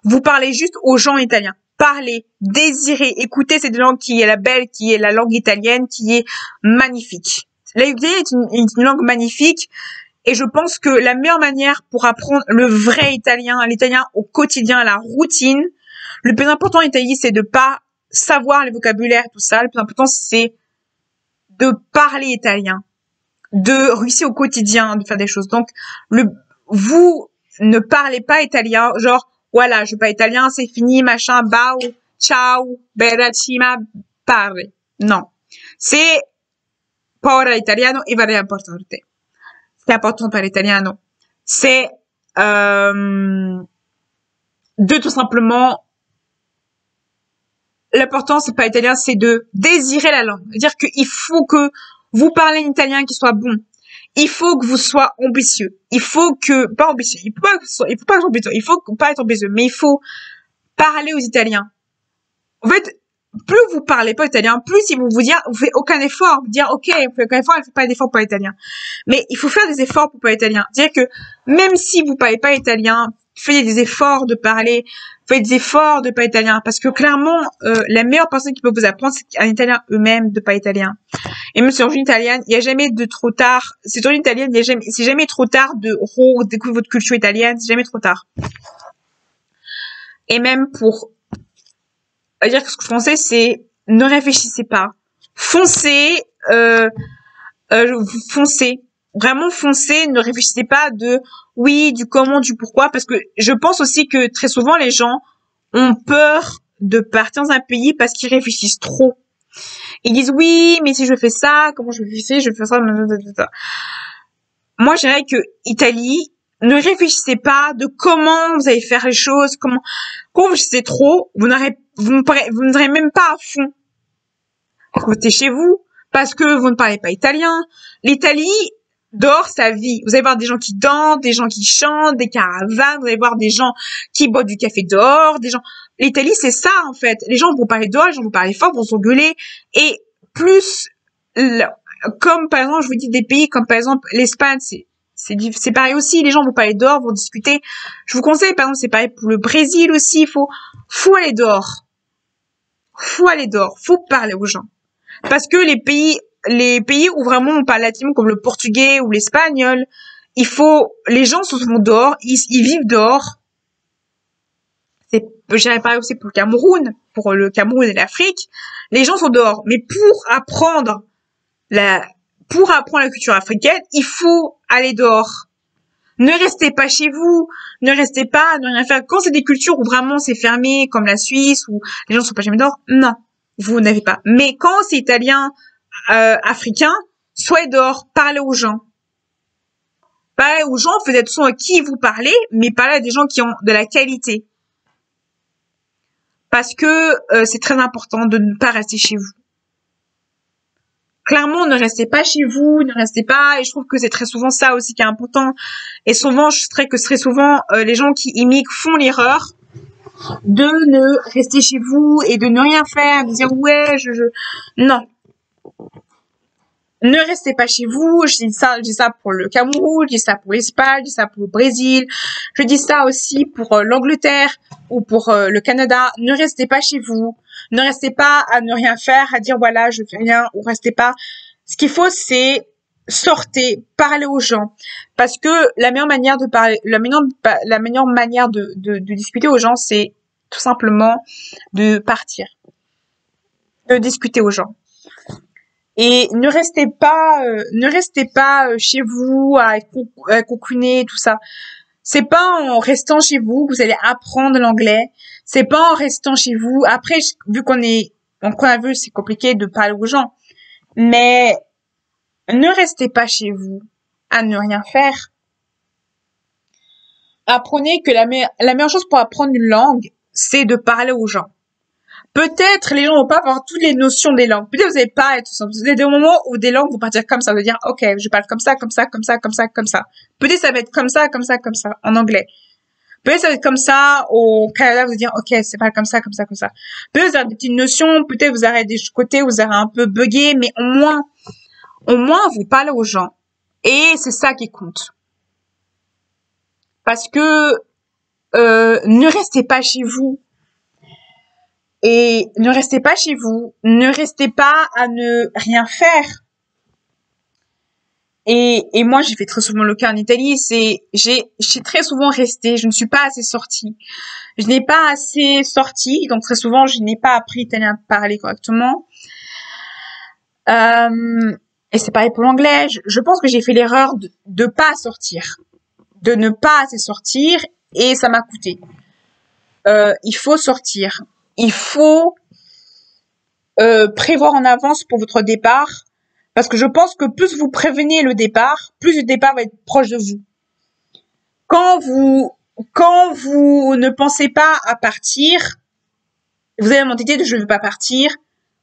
Vous parlez juste aux gens italiens. Parlez, désirez, écoutez cette langue qui est la belle, qui est la langue italienne, qui est magnifique. L'italien est une langue magnifique et je pense que la meilleure manière pour apprendre le vrai italien, l'italien au quotidien, la routine, le plus important en Italie, c'est de pas savoir les vocabulaires et tout ça. Le plus important, c'est de parler italien, de réussir au quotidien, de faire des choses. Donc, vous ne parlez pas italien, genre, voilà, je parle italien, c'est fini, machin, bao, ciao, beracima, parle. Non. C'est parla italiano e vale importante. C'est important de parler italiano. C'est, de tout simplement, l'important, c'est pas italien, c'est de désirer la langue. C'est-à-dire qu'il faut que vous parlez un italien qui soit bon. Il faut que vous soyez ambitieux. Il faut que, pas ambitieux, il faut pas être ambitieux, il faut pas être ambitieux, mais il faut parler aux Italiens. En fait, plus vous parlez pas italien, plus ils vont vous dire, vous faites aucun effort, vous dire, ok, vous faites aucun effort, il faut pas d'effort pour l'italien. Mais il faut faire des efforts pour parler italien. C'est-à-dire que, même si vous parlez pas italien, faites des efforts de parler, faites des efforts de parler italien. Parce que clairement, la meilleure personne qui peut vous apprendre, c'est un italien eux-mêmes de parler italien. Et même si d'origine italienne, il y a jamais de trop tard. C'est d'origine italienne, c'est jamais trop tard de redécouvrir votre culture italienne, c'est jamais trop tard. Et même pour dire que ce que je pensais, c'est ne réfléchissez pas. Foncez, foncez. Vraiment foncez, ne réfléchissez pas du comment, du pourquoi, parce que je pense aussi que très souvent les gens ont peur de partir dans un pays parce qu'ils réfléchissent trop. Ils disent oui, mais si je fais ça, comment je fais ça, Moi, je dirais que Italie, ne réfléchissez pas de comment vous allez faire les choses, quand vous réfléchissez trop, vous ne serez même pas à fond. Restez chez vous, parce que vous ne parlez pas italien. L'Italie, dehors, sa vie. Vous allez voir des gens qui dansent, des gens qui chantent, des caravanes, vous allez voir des gens qui boivent du café dehors, des gens. L'Italie, c'est ça, en fait. Les gens vont parler dehors, les gens vont parler fort, vont s'engueuler. Et plus, comme par exemple, je vous dis des pays comme par exemple l'Espagne, c'est pareil aussi. Les gens vont parler dehors, vont discuter. Je vous conseille, par exemple, c'est pareil pour le Brésil aussi. Faut aller dehors. Faut aller dehors. Faut parler aux gens. Parce que les pays où vraiment on parle latin, comme le portugais ou l'espagnol, les gens sont souvent dehors, ils vivent dehors. J'irais pareil aussi pour le Cameroun et l'Afrique. Les gens sont dehors. Mais pour apprendre la culture africaine, il faut aller dehors. Ne restez pas chez vous, ne restez pas, ne rien faire. Quand c'est des cultures où vraiment c'est fermé, comme la Suisse, où les gens ne sont pas jamais dehors, non, vous n'avez pas. Mais quand c'est italien, africain, soyez dehors, parlez aux gens. Parlez aux gens, faites attention à qui vous parlez, mais parlez à des gens qui ont de la qualité. Parce que c'est très important de ne pas rester chez vous. clairement, ne restez pas chez vous, ne restez pas, et je trouve que c'est très souvent ça aussi qui est important. Et souvent, je dirais que très souvent, les gens qui immigrent font l'erreur de ne rester chez vous et de ne rien faire, de dire ouais, non. Ne restez pas chez vous. Je dis ça pour le Cameroun, je dis ça pour l'Espagne, je dis ça pour le Brésil, je dis ça aussi pour l'Angleterre ou pour le Canada. Ne restez pas chez vous. Ne restez pas à ne rien faire, à dire voilà, je fais rien, ou restez pas. Ce qu'il faut, c'est sortez, parlez aux gens. Parce que la meilleure manière de parler, la meilleure manière de discuter aux gens, c'est tout simplement de partir. De discuter aux gens. Et ne restez pas chez vous à cocooner, tout ça. C'est pas en restant chez vous que vous allez apprendre l'anglais. C'est pas en restant chez vous. Après, vu qu'on a vu, c'est compliqué de parler aux gens. Mais ne restez pas chez vous à ne rien faire. Apprenez que la meilleure chose pour apprendre une langue, c'est de parler aux gens. Peut-être les gens vont pas avoir toutes les notions des langues. Peut-être vous n'allez pas être ça. Vous avez des moments où des langues vont partir comme ça. Vous allez dire, ok, je parle comme ça, comme ça, comme ça, comme ça, comme ça. Peut-être ça va être comme ça, comme ça, comme ça, en anglais. Peut-être ça va être comme ça au Canada. Vous allez dire, ok, c'est pas comme ça, comme ça, comme ça. Peut-être vous avez des petites notions. Peut-être vous aurez des côtés où vous aurez un peu bugué, mais au moins, vous parlez aux gens. Et c'est ça qui compte. Parce que ne restez pas chez vous. Et ne restez pas chez vous, ne restez pas à ne rien faire. Et moi, j'ai fait très souvent le cas en Italie, j'ai très souvent resté, je ne suis pas assez sortie. Je n'ai pas assez sorti, donc très souvent, je n'ai pas appris italien à parler correctement. Et c'est pareil pour l'anglais. Je pense que j'ai fait l'erreur de pas sortir, de ne pas assez sortir, et ça m'a coûté. Il faut sortir. Il faut prévoir en avance pour votre départ, parce que je pense que plus vous prévenez le départ, plus le départ va être proche de vous. Quand vous ne pensez pas à partir, vous avez la mentalité de je ne veux pas partir,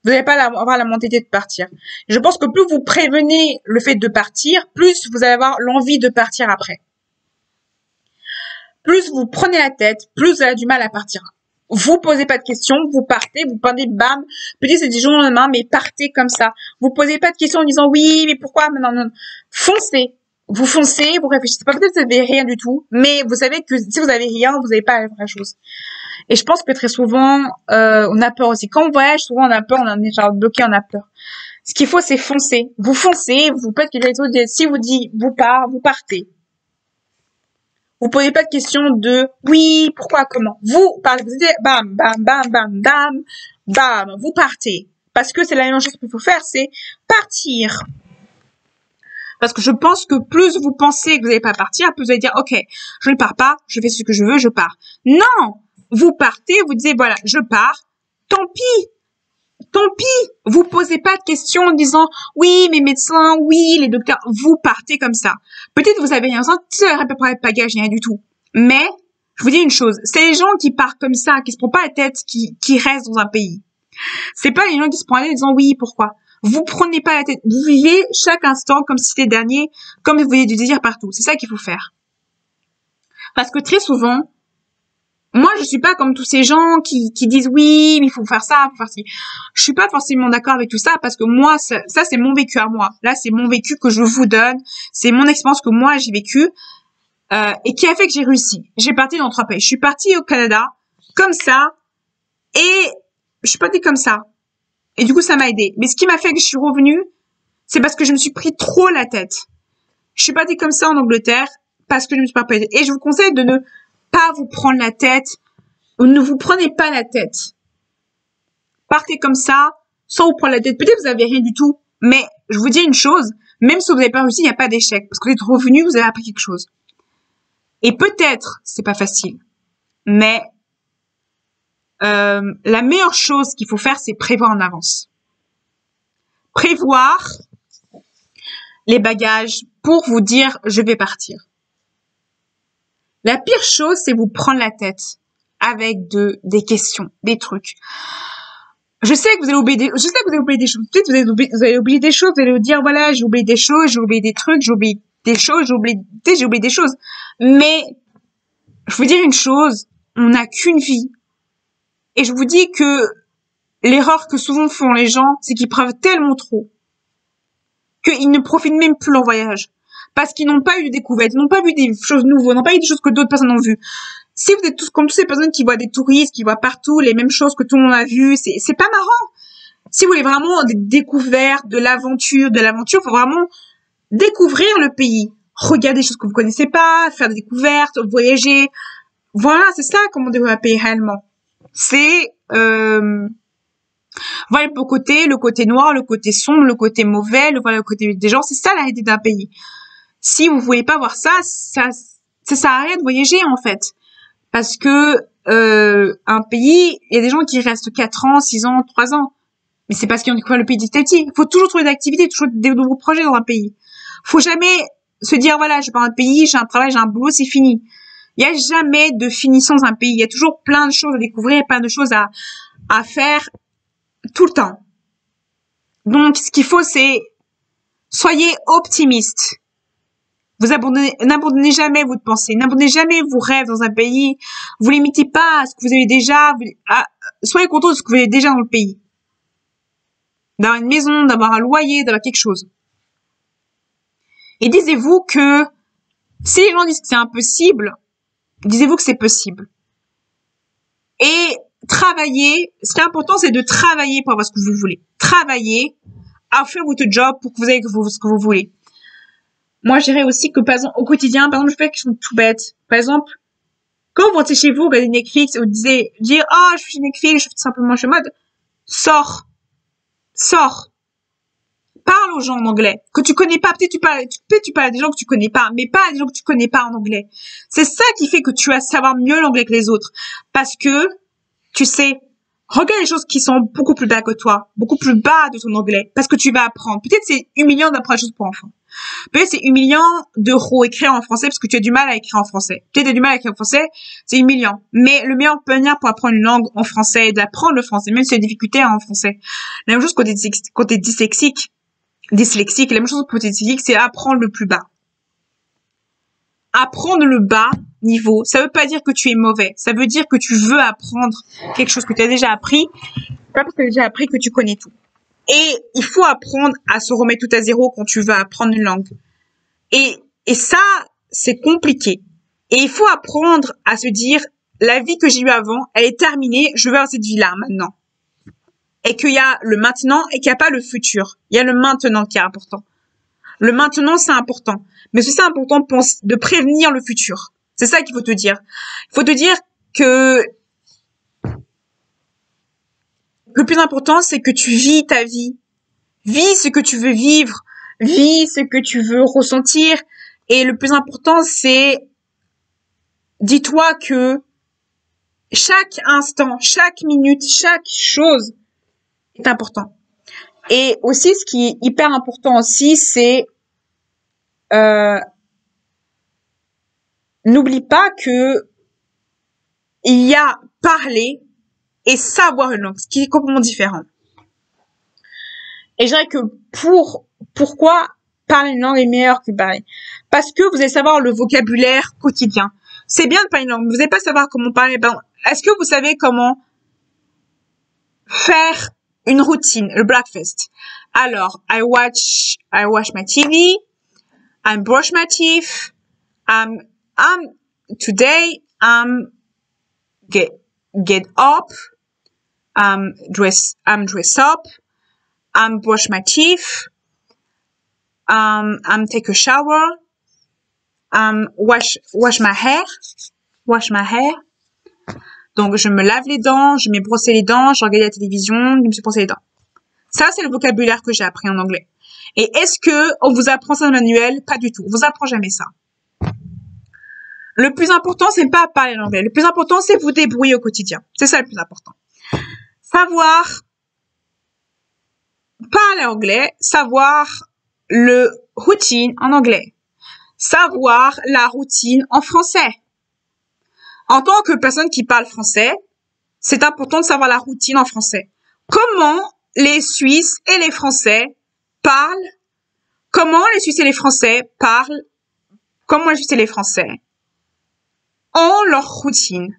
vous n'allez pas avoir la mentalité de partir. Je pense que plus vous prévenez le fait de partir, plus vous allez avoir l'envie de partir après. Plus vous prenez la tête, plus vous avez du mal à partir. Vous posez pas de questions, vous partez, vous pendez, bam. Peut-être c'est du jour au lendemain, mais partez comme ça. Vous posez pas de questions en disant oui, mais pourquoi, non. Foncez. Vous foncez, vous réfléchissez pas. Peut-être que vous avez rien du tout, mais vous savez que si vous avez rien, vous n'avez pas la vraie chose. Et je pense que très souvent, on a peur aussi. Quand on voyage, souvent on a peur, on est genre bloqué, on a peur. Ce qu'il faut, c'est foncer. Vous foncez, vous faites quelque chose. Si vous dites vous partez. Vous posez pas de questions de oui, pourquoi, comment. Vous parlez, vous dites bam, bam, bam, bam, bam, bam, vous partez. Parce que c'est la même chose qu'il faut faire, c'est partir. Parce que je pense que plus vous pensez que vous n'allez pas partir, plus vous allez dire ok, je ne pars pas, je fais ce que je veux, je pars. Non, vous partez, vous dites voilà, je pars. Tant pis. Vous posez pas de questions en disant oui, mes médecins, oui, les docteurs. Vous partez comme ça. Peut-être vous avez rien senti, à peu près de bagage, rien du tout. Mais je vous dis une chose, c'est les gens qui partent comme ça, qui se prennent pas la tête, qui restent dans un pays. C'est pas les gens qui se prennent la tête en disant oui, pourquoi. Vous prenez pas la tête. Vous vivez chaque instant comme si c'était le dernier, comme vous voyez du désir partout. C'est ça qu'il faut faire. Parce que très souvent, moi, je suis pas comme tous ces gens qui disent oui, mais il faut faire ça, il faut faire ci. Je suis pas forcément d'accord avec tout ça parce que moi, ça c'est mon vécu à moi. Là, c'est mon vécu que je vous donne. C'est mon expérience que moi, j'ai vécue, et qui a fait que j'ai réussi. J'ai parti dans 3 pays. Je suis partie au Canada, comme ça, et je suis partie comme ça. Et du coup, ça m'a aidé. Mais ce qui m'a fait que je suis revenue, c'est parce que je me suis pris trop la tête. Je suis partie comme ça en Angleterre parce que je me suis pas pris. Et je vous conseille de ne pas vous prendre la tête, ou ne vous prenez pas la tête. Partez comme ça, sans vous prendre la tête. Peut-être que vous avez rien du tout, mais je vous dis une chose, même si vous n'avez pas réussi, il n'y a pas d'échec, parce que vous êtes revenu, vous avez appris quelque chose. Et peut-être, c'est pas facile, mais la meilleure chose qu'il faut faire, c'est prévoir en avance. Prévoir les bagages pour vous dire, je vais partir. La pire chose, c'est vous prendre la tête avec des questions, des trucs. Je sais que vous allez oublier je sais que vous allez oublier des choses. Peut-être vous allez oublier des choses, vous allez vous dire, voilà, j'ai oublié des choses, j'ai oublié des trucs, j'ai oublié des choses, j'ai oublié des choses. Mais, je vous dire une chose, on n'a qu'une vie. Et je vous dis que l'erreur que souvent font les gens, c'est qu'ils prennent tellement trop qu'ils ne profitent même plus de leur voyage. Parce qu'ils n'ont pas eu de découvertes, ils n'ont pas vu des choses nouvelles, n'ont pas eu des choses que d'autres personnes ont vues. Si vous êtes tous comme toutes ces personnes qui voient des touristes, qui voient partout les mêmes choses que tout le monde a vues, c'est pas marrant. Si vous voulez vraiment des découvertes, de l'aventure, faut vraiment découvrir le pays. Regarder des choses que vous connaissez pas, faire des découvertes, voyager. Voilà, c'est ça comment découvrir un pays réellement. C'est voilà le côté noir, le côté sombre, le côté mauvais, le côté des gens. C'est ça la réalité d'un pays. Si vous voulez pas voir ça sert à rien de voyager en fait. Parce que un pays, il y a des gens qui restent 4 ans, 6 ans, 3 ans. Mais c'est parce qu'ils ont découvert le pays petit à petit. Il faut toujours trouver des activités, toujours des nouveaux projets dans un pays. Faut jamais se dire, voilà, j'ai pas un pays, j'ai un travail, j'ai un boulot, c'est fini. Il y a jamais de finition dans un pays. Il y a toujours plein de choses à découvrir, plein de choses à faire tout le temps. Donc, ce qu'il faut, c'est soyez optimiste. N'abandonnez jamais votre pensée, n'abandonnez jamais vos rêves dans un pays. Vous limitez pas à ce que vous avez déjà. Soyez content de ce que vous avez déjà dans le pays. D'avoir une maison, d'avoir un loyer, d'avoir quelque chose. Et disez-vous que si les gens disent que c'est impossible, disez-vous que c'est possible. Et travaillez. Ce qui est important, c'est de travailler pour avoir ce que vous voulez. Travaillez à faire votre job pour que vous ayez ce que vous voulez. Moi, je dirais aussi que, par exemple, au quotidien, par exemple, je fais quelque chose de tout bête. Par exemple, quand vous rentrez chez vous, regardez Netflix, vous dire, je suis Netflix, je suis tout simplement chez mode, sors. Parle aux gens en anglais, que tu connais pas. Peut-être tu parles à des gens que tu connais pas, mais pas à des gens que tu connais pas en anglais. C'est ça qui fait que tu vas savoir mieux l'anglais que les autres. Parce que, tu sais, regarde les choses qui sont beaucoup plus bas que toi, beaucoup plus bas de ton anglais, parce que tu vas apprendre. Peut-être c'est humiliant d'apprendre des choses pour enfants. Peut-être c'est humiliant de écrire en français parce que tu as du mal à écrire en français. Peut-être tu as du mal à écrire en français, c'est humiliant. Mais le meilleur manière pour apprendre une langue en français, d'apprendre le français, même si tu as des difficultés en français. La même chose quand t'es dyslexique, la même chose quand t'es dyslexique, c'est apprendre le plus bas. Apprendre le bas niveau, ça veut pas dire que tu es mauvais. Ça veut dire que tu veux apprendre quelque chose que tu as déjà appris, pas parce que tu as déjà appris que tu connais tout. Et il faut apprendre à se remettre tout à zéro quand tu veux apprendre une langue. Et ça, c'est compliqué. Et il faut apprendre à se dire, la vie que j'ai eue avant, elle est terminée, je veux avoir cette vie-là maintenant. Et qu'il y a le maintenant et qu'il n'y a pas le futur. Il y a le maintenant qui est important. Le maintenant, c'est important. Mais c'est important de prévenir le futur. C'est ça qu'il faut te dire. Il faut te dire que le plus important, c'est que tu vis ta vie. Vis ce que tu veux vivre. Vis ce que tu veux ressentir. Et le plus important, c'est dis-toi que chaque instant, chaque minute, chaque chose est important. Et aussi, ce qui est hyper important aussi, c'est n'oublie pas que il y a parler et savoir une langue, ce qui est complètement différent. Et je dirais que pourquoi parler une langue est meilleur que parler? Parce que vous allez savoir le vocabulaire quotidien. C'est bien de parler une langue, mais vous n'allez pas savoir comment parler. Est-ce que vous savez comment faire une routine, le breakfast? Alors, I watch my TV, I brush my teeth, today, get up, dress up, brush my teeth, take a shower, wash my hair. Donc, je me lave les dents, je me brosser les dents, je regarde la télévision, je me suis brossé les dents. Ça, c'est le vocabulaire que j'ai appris en anglais. Et est-ce que on vous apprend ça dans le manuel? Pas du tout. On vous apprend jamais ça. Le plus important, c'est pas parler l'anglais. Le plus important, c'est vous débrouiller au quotidien. C'est ça le plus important. Savoir parler anglais, savoir le routine en anglais, savoir la routine en français. En tant que personne qui parle français, c'est important de savoir la routine en français. comment les Suisses et les Français parlent, comment les Suisses et les Français parlent, comment les Suisses et les Français ont leur routine.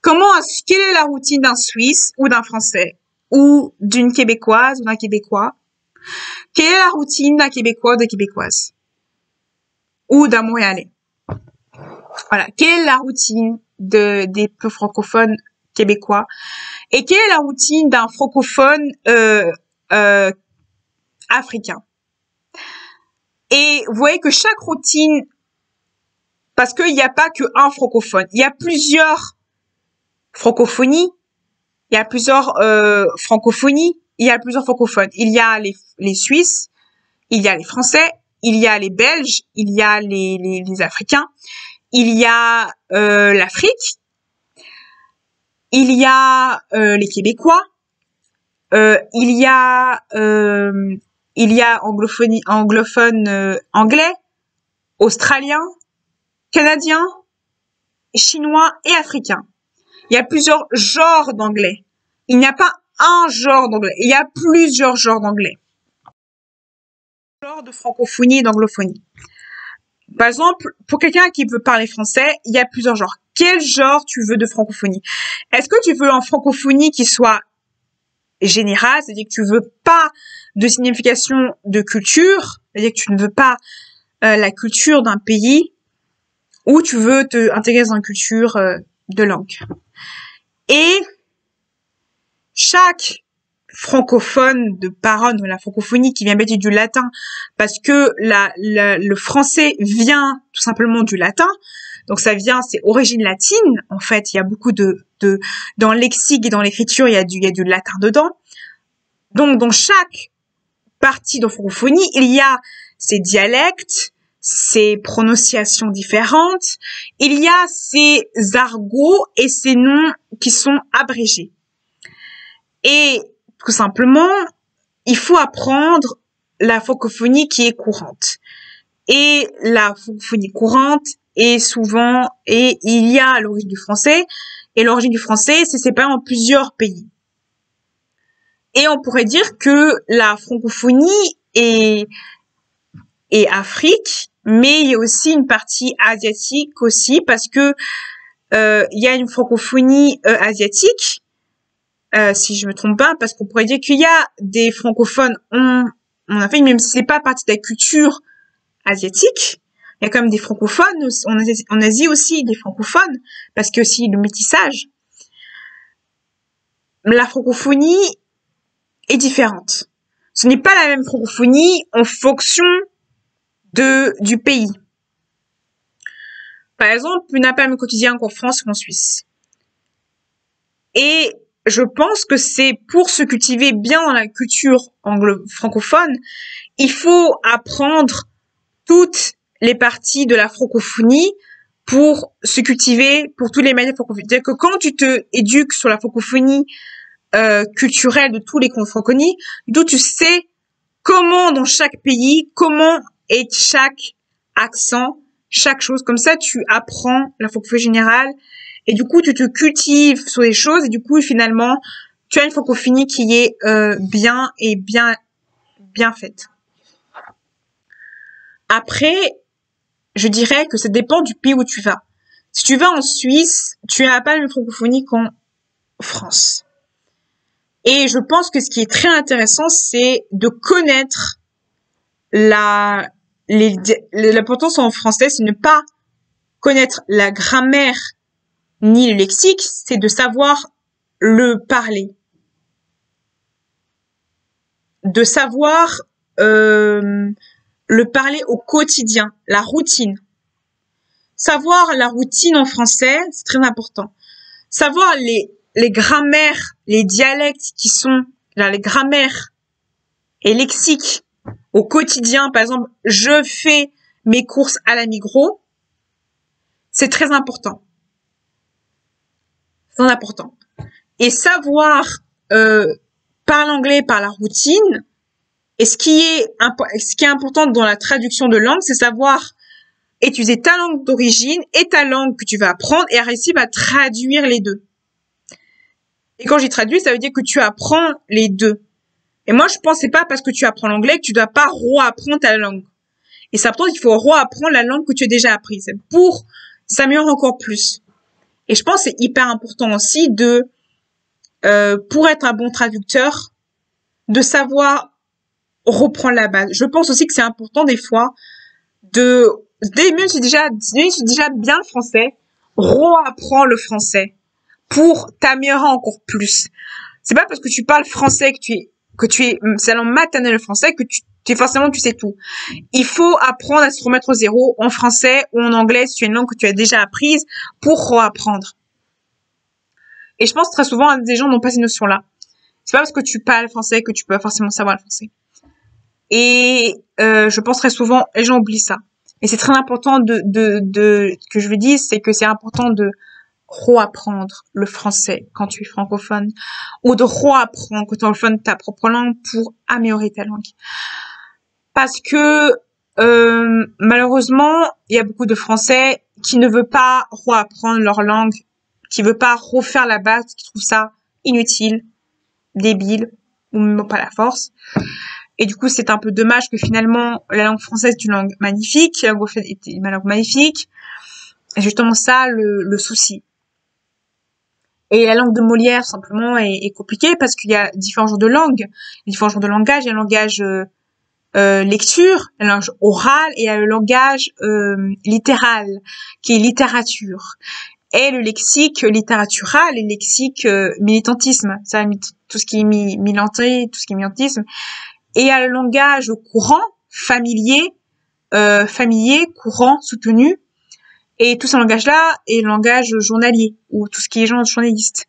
Quelle est la routine d'un Suisse ou d'un Français ou d'une Québécoise ou d'un Québécois? Quelle est la routine d'un Québécois ou de Québécoise? Ou d'un Montréalais? Voilà. Quelle est la routine des peu francophones québécois? Et quelle est la routine d'un francophone africain? Et vous voyez que chaque routine, parce qu'il n'y a pas qu'un francophone, il y a plusieurs francophonies, il y a plusieurs francophonies, il y a plusieurs francophones. Il y a les Suisses, il y a les Français, il y a les Belges, il y a les Africains, il y a l'Afrique, il y a les Québécois, il y a anglophone anglais, australien, canadien, chinois et africain. Il y a plusieurs genres d'anglais. Il n'y a pas un genre d'anglais. Il y a plusieurs genres d'anglais. Genres de francophonie et d'anglophonie. Par exemple, pour quelqu'un qui veut parler français, il y a plusieurs genres. Quel genre tu veux de francophonie? Est-ce que tu veux une francophonie qui soit générale, c'est-à-dire que tu veux pas de signification de culture, c'est-à-dire que tu ne veux pas la culture d'un pays, ou tu veux te intégrer dans une culture de langue. Et chaque francophone de parole de la francophonie qui vient bêter du latin, parce que le français vient tout simplement du latin, donc ça vient, c'est origine latine. En fait, il y a beaucoup dans le lexique et dans l'écriture, il y a du latin dedans. Donc dans chaque partie de francophonie, il y a ces dialectes, ces prononciations différentes, il y a ces argots et ces noms qui sont abrégés. Et tout simplement, il faut apprendre la francophonie qui est courante. Et la francophonie courante est souvent, et il y a l'origine du français, et l'origine du français c'est séparé en plusieurs pays. Et on pourrait dire que la francophonie est Afrique, mais il y a aussi une partie asiatique aussi, parce que il y a une francophonie asiatique, si je me trompe pas, parce qu'on pourrait dire qu'il y a des francophones en Afrique, même si c'est pas partie de la culture asiatique, il y a quand même des francophones en Asie aussi, des francophones, parce que aussi le métissage. La francophonie est différente. Ce n'est pas la même francophonie en fonction du pays. Par exemple, il n'a pas le même quotidien qu'en France ou en Suisse. Et je pense que c'est pour se cultiver bien dans la culture francophone, il faut apprendre toutes les parties de la francophonie pour se cultiver pour tous les manières francophones. C'est-à-dire que quand tu te éduques sur la francophonie culturelle de tous les francophonies, d'où tu sais comment dans chaque pays, comment est chaque accent, chaque chose. Comme ça, tu apprends la francophonie générale et du coup, tu te cultives sur les choses et du coup, finalement, tu as une francophonie qui est bien faite. Après, je dirais que ça dépend du pays où tu vas. Si tu vas en Suisse, tu n'as pas la même francophonie qu'en France. Et je pense que ce qui est très intéressant, c'est de connaître l'importance en français, c'est ne pas connaître la grammaire ni le lexique, c'est de savoir le parler. De savoir le parler au quotidien, la routine. Savoir la routine en français, c'est très important. Savoir les grammaires, les dialectes qui sont les grammaires et lexiques au quotidien. Par exemple, je fais mes courses à la Migros. C'est très important. C'est important. Et savoir parler anglais par la routine. Et ce qui est important dans la traduction de langue, c'est savoir utiliser ta langue d'origine et ta langue que tu vas apprendre et réussir à traduire les deux. Et quand j'y traduis, ça veut dire que tu apprends les deux. Et moi, je pense que c'est pas parce que tu apprends l'anglais que tu dois pas réapprendre ta langue. Et ça pourtant, il faut réapprendre la langue que tu as déjà apprise pour s'améliorer encore plus. Et je pense que c'est hyper important aussi pour être un bon traducteur, de savoir reprendre la base. Je pense aussi que c'est important des fois même si tu déjà bien le français, réapprends le français pour t'améliorer encore plus. C'est pas parce que tu parles français c'est la langue maternelle le français que forcément tu sais tout. Il faut apprendre à se remettre au zéro en français ou en anglais si tu as une langue que tu as déjà apprise pour réapprendre. Et je pense très souvent des gens n'ont pas ces notions-là. C'est pas parce que tu parles français que tu peux forcément savoir le français. Et je pense très souvent les gens oublient ça. Et c'est très important que je vous dise, c'est que c'est important de réapprendre le français quand tu es francophone ou de réapprendre quand tu es anglophone ta propre langue pour améliorer ta langue. Parce que malheureusement, il y a beaucoup de Français qui ne veulent pas réapprendre leur langue, qui ne veulent pas refaire la base, qui trouvent ça inutile, débile ou même pas la force. Et du coup, c'est un peu dommage que finalement, la langue française est une langue magnifique, la langue anglophone est une langue magnifique. Et justement ça, le souci. Et la langue de Molière, simplement, est compliquée parce qu'il y a différents genres de langues, différents genres de langage. Il y a le langage lecture, le langage oral et il y a le langage littéral, qui est littérature. Et le lexique littératural et le lexique militantisme, ça, tout ce qui est militanté, tout ce qui est militantisme. Et il y a le langage courant, familier, courant, soutenu. Et tout ce langage-là est le langage journalier, ou tout ce qui est journaliste.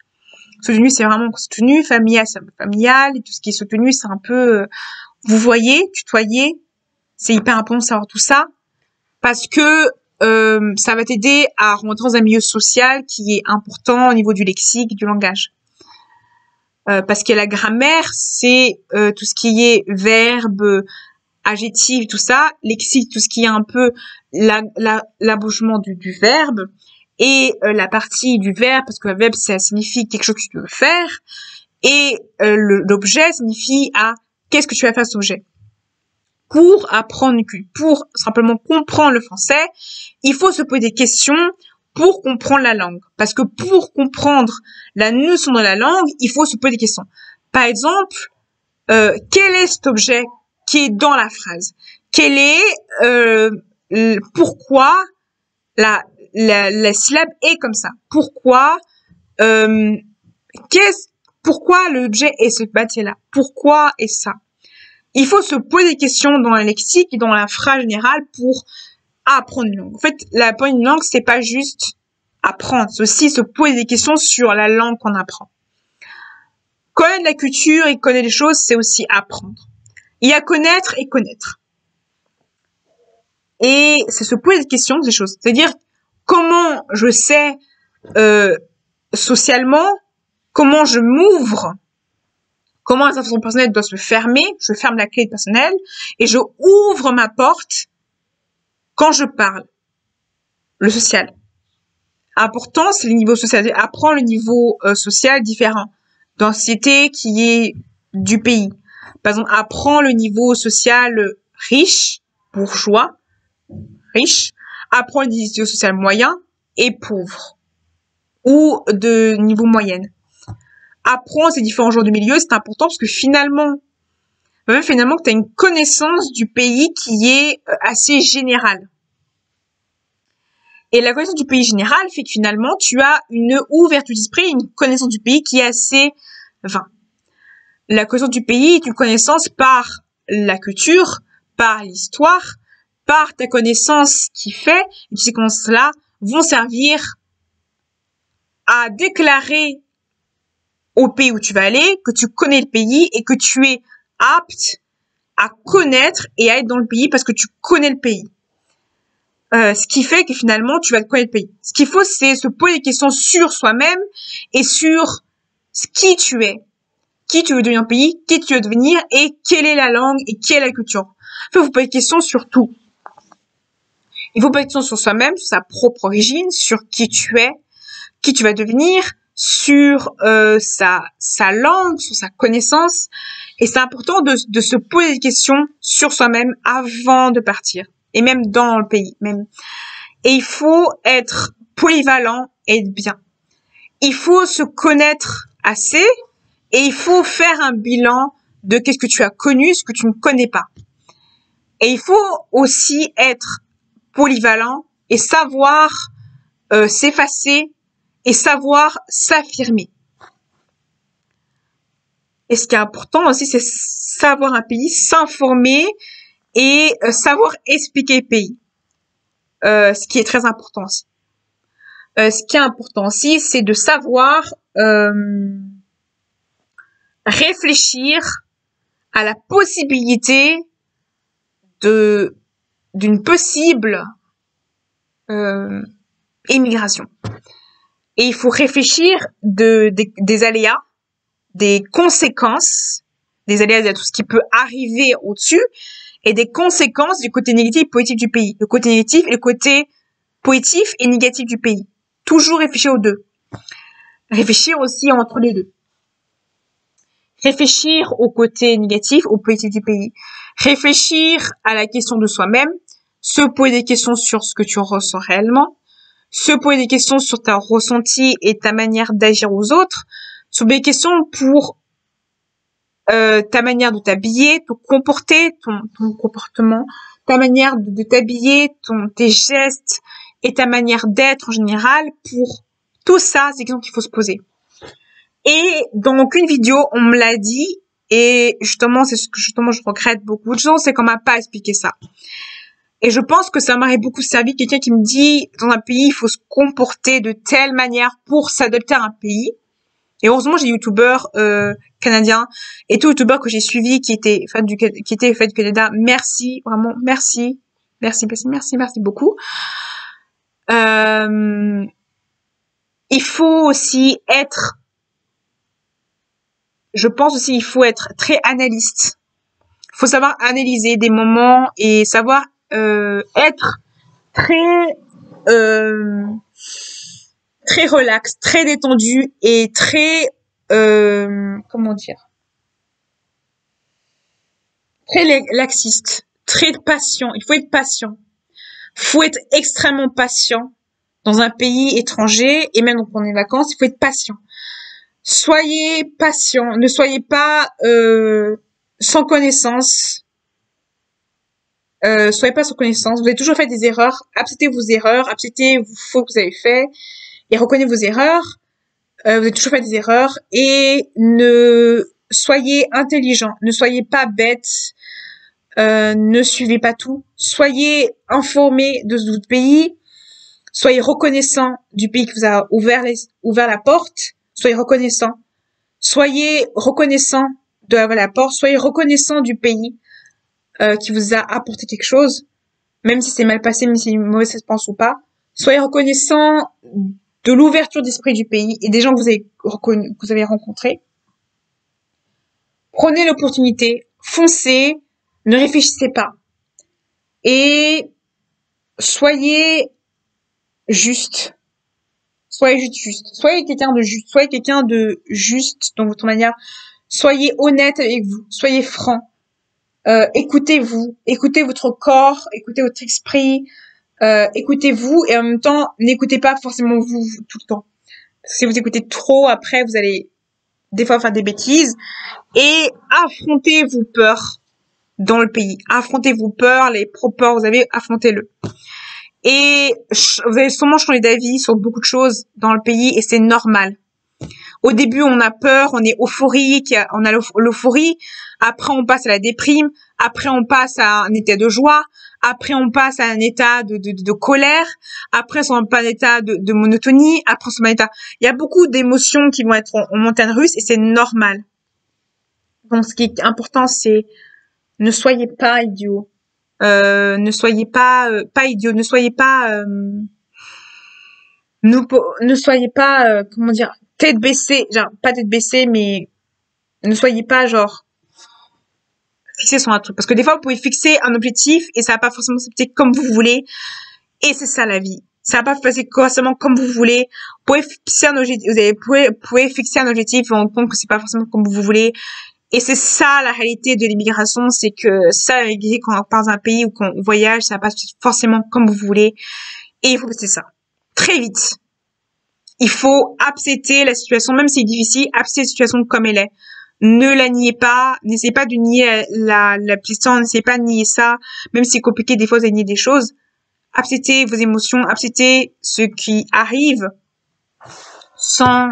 Soutenu, c'est vraiment soutenu, familial, c'est un peu familial, et tout ce qui est soutenu, c'est un peu, vous voyez, tutoyer. C'est hyper important de savoir tout ça, parce que ça va t'aider à rentrer dans un milieu social qui est important au niveau du lexique, du langage. Parce que la grammaire, c'est tout ce qui est verbe, adjectif, tout ça, lexique, tout ce qui est un peu l'abouchement du verbe, et la partie du verbe, parce que le verbe, ça signifie quelque chose que tu veux faire, et l'objet signifie qu'est-ce que tu vas faire cet objet. Pour apprendre, pour simplement comprendre le français, il faut se poser des questions pour comprendre la langue. Parce que pour comprendre la notion de la langue, il faut se poser des questions. Par exemple, quel est cet objet qui est dans la phrase? Quel est pourquoi la syllabe est comme ça? Pourquoi pourquoi l'objet est ce bâti-là? Pourquoi est ça? Il faut se poser des questions dans le lexique et dans la phrase générale pour apprendre une langue. En fait, apprendre une langue, c'est pas juste apprendre, c'est aussi se poser des questions sur la langue qu'on apprend. Connaître la culture et connaître les choses, c'est aussi apprendre. Il y a connaître et connaître. Et c'est se poser des questions sur ces choses. C'est-à-dire, comment je sais socialement, comment je m'ouvre, comment la façon personnelle doit se fermer, je ferme la clé personnelle et je ouvre ma porte quand je parle. Le social. Important, c'est le niveau social. Apprendre le niveau social différent dans la société qui est du pays. Par exemple, apprends le niveau social riche, bourgeois, riche. Apprends le niveau social moyen et pauvre. Ou de niveau moyenne. Apprends ces différents genres de milieux, c'est important parce que finalement que tu as une connaissance du pays qui est assez générale. Et la connaissance du pays général fait que finalement, tu as une ouverture d'esprit, une connaissance du pays qui est assez vain. La connaissance du pays est une connaissance par la culture, par l'histoire, par ta connaissance qui fait, et ces connaissances-là vont servir à déclarer au pays où tu vas aller que tu connais le pays et que tu es apte à connaître et à être dans le pays parce que tu connais le pays. Ce qui fait que finalement, tu vas connaître le pays. Ce qu'il faut, c'est se poser des questions sur soi-même et sur qui tu es. Qui tu veux devenir un pays, qui tu veux devenir et quelle est la langue et quelle est la culture. Il faut vous poser des questions sur tout. Il faut poser des questions sur soi-même, sur sa propre origine, sur qui tu es, qui tu vas devenir, sur sa langue, sur sa connaissance. Et c'est important de se poser des questions sur soi-même avant de partir. Et même dans le pays, même. Et il faut être polyvalent et être bien. Il faut se connaître assez et il faut faire un bilan de qu'est-ce que tu as connu, ce que tu ne connais pas. Et il faut aussi être polyvalent et savoir s'effacer et savoir s'affirmer. Et ce qui est important aussi, c'est savoir un pays, s'informer et savoir expliquer le pays. Ce qui est très important aussi. Ce qui est important aussi, c'est de savoir réfléchir à la possibilité d'une possible émigration. Et il faut réfléchir des aléas, des conséquences, des aléas de tout ce qui peut arriver au-dessus, et des conséquences du côté négatif et positif du pays. Le côté négatif et le côté positif et négatif du pays. Toujours réfléchir aux deux. Réfléchir aussi entre les deux. Réfléchir au côté négatif, au positif du pays. Réfléchir à la question de soi-même. Se poser des questions sur ce que tu ressens réellement. Se poser des questions sur ta ressenti et ta manière d'agir aux autres. Se poser des questions pour ta manière de t'habiller, te comporter, ton comportement, ta manière de t'habiller, tes gestes et ta manière d'être en général. Pour tout ça, c'est des questions qu'il faut se poser. Et dans aucune vidéo, on me l'a dit, et justement, c'est ce que justement je regrette beaucoup de gens, c'est qu'on m'a pas expliqué ça. Et je pense que ça m'aurait beaucoup servi, quelqu'un qui me dit, dans un pays, il faut se comporter de telle manière pour s'adapter à un pays. Et heureusement, j'ai des youtubeurs canadiens et tous les youtubeurs que j'ai suivis qui étaient fans du Canada. Merci, vraiment, merci beaucoup. Il faut aussi être, je pense aussi, il faut être très analyste. Il faut savoir analyser des moments et savoir être très très relax, très détendu et très comment dire, très laxiste, très patient. Il faut être patient. Il faut être extrêmement patient dans un pays étranger et même pendant les vacances. Il faut être patient. Soyez patient. Ne soyez pas sans connaissance. Soyez pas sans connaissance. Vous avez toujours fait des erreurs. Acceptez vos erreurs. Acceptez vos fautes que vous avez fait. Et reconnaissez vos erreurs. Vous avez toujours fait des erreurs. Et ne soyez intelligent. Ne soyez pas bête. Ne suivez pas tout. Soyez informés de votre pays. Soyez reconnaissant du pays qui vous a ouvert la porte. Soyez reconnaissant. Soyez reconnaissant de la porte. Soyez reconnaissant du pays qui vous a apporté quelque chose, même si c'est mal passé, même si c'est une mauvaise expérience ou pas. Soyez reconnaissant de l'ouverture d'esprit du pays et des gens que vous avez rencontrés. Prenez l'opportunité, foncez, ne réfléchissez pas. Et soyez juste. Soyez juste. Soyez quelqu'un de juste. Soyez quelqu'un de juste dans votre manière. Soyez honnête avec vous. Soyez franc. Écoutez-vous. Écoutez votre corps. Écoutez votre esprit. Écoutez-vous et en même temps, n'écoutez pas forcément vous tout le temps. Parce que si vous écoutez trop, après, vous allez des fois faire des bêtises. Et affrontez vos peurs dans le pays. Affrontez vos peurs, les peurs vous avez, affrontez-le. Et vous allez sûrement changer d'avis sur beaucoup de choses dans le pays et c'est normal. Au début, on a peur, on est euphorique, on a l'euphorie. Après, on passe à la déprime. Après, on passe à un état de joie. Après, on passe à un état de colère. Après, on passe à un état de monotonie. Après, on passe à un état... Il y a beaucoup d'émotions qui vont être en montagne russe et c'est normal. Donc, ce qui est important, c'est ne soyez pas idiots. Ne soyez pas idiots. Ne soyez pas... ne soyez pas... comment dire... tête baissée. Genre, pas tête baissée, mais... Ne soyez pas, genre... fixer sur un truc. Parce que des fois, vous pouvez fixer un objectif et ça va pas forcément s'appliquer comme vous voulez. Et c'est ça, la vie. Ça va pas se passer forcément comme vous voulez. Vous pouvez fixer un objectif, pouvez fixer un objectif et vous rendre compte que c'est pas forcément comme vous voulez. Et c'est ça la réalité de l'immigration, c'est que ça, quand on part dans un pays ou qu'on voyage, ça va pas forcément comme vous voulez. Et il faut que c'est ça. Très vite. Il faut accepter la situation, même si c'est difficile, accepter la situation comme elle est. Ne la niez pas, n'essayez pas de nier la puissance, n'essayez pas de nier ça, même si c'est compliqué, des fois vous allez nier des choses. Acceptez vos émotions, acceptez ce qui arrive sans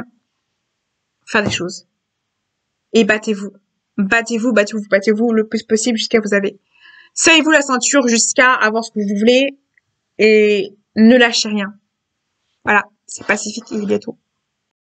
faire des choses. Et battez-vous. Battez-vous le plus possible jusqu'à vous avez. Serrez-vous la ceinture jusqu'à avoir ce que vous voulez et ne lâchez rien. Voilà, c'est Pacifique et bientôt.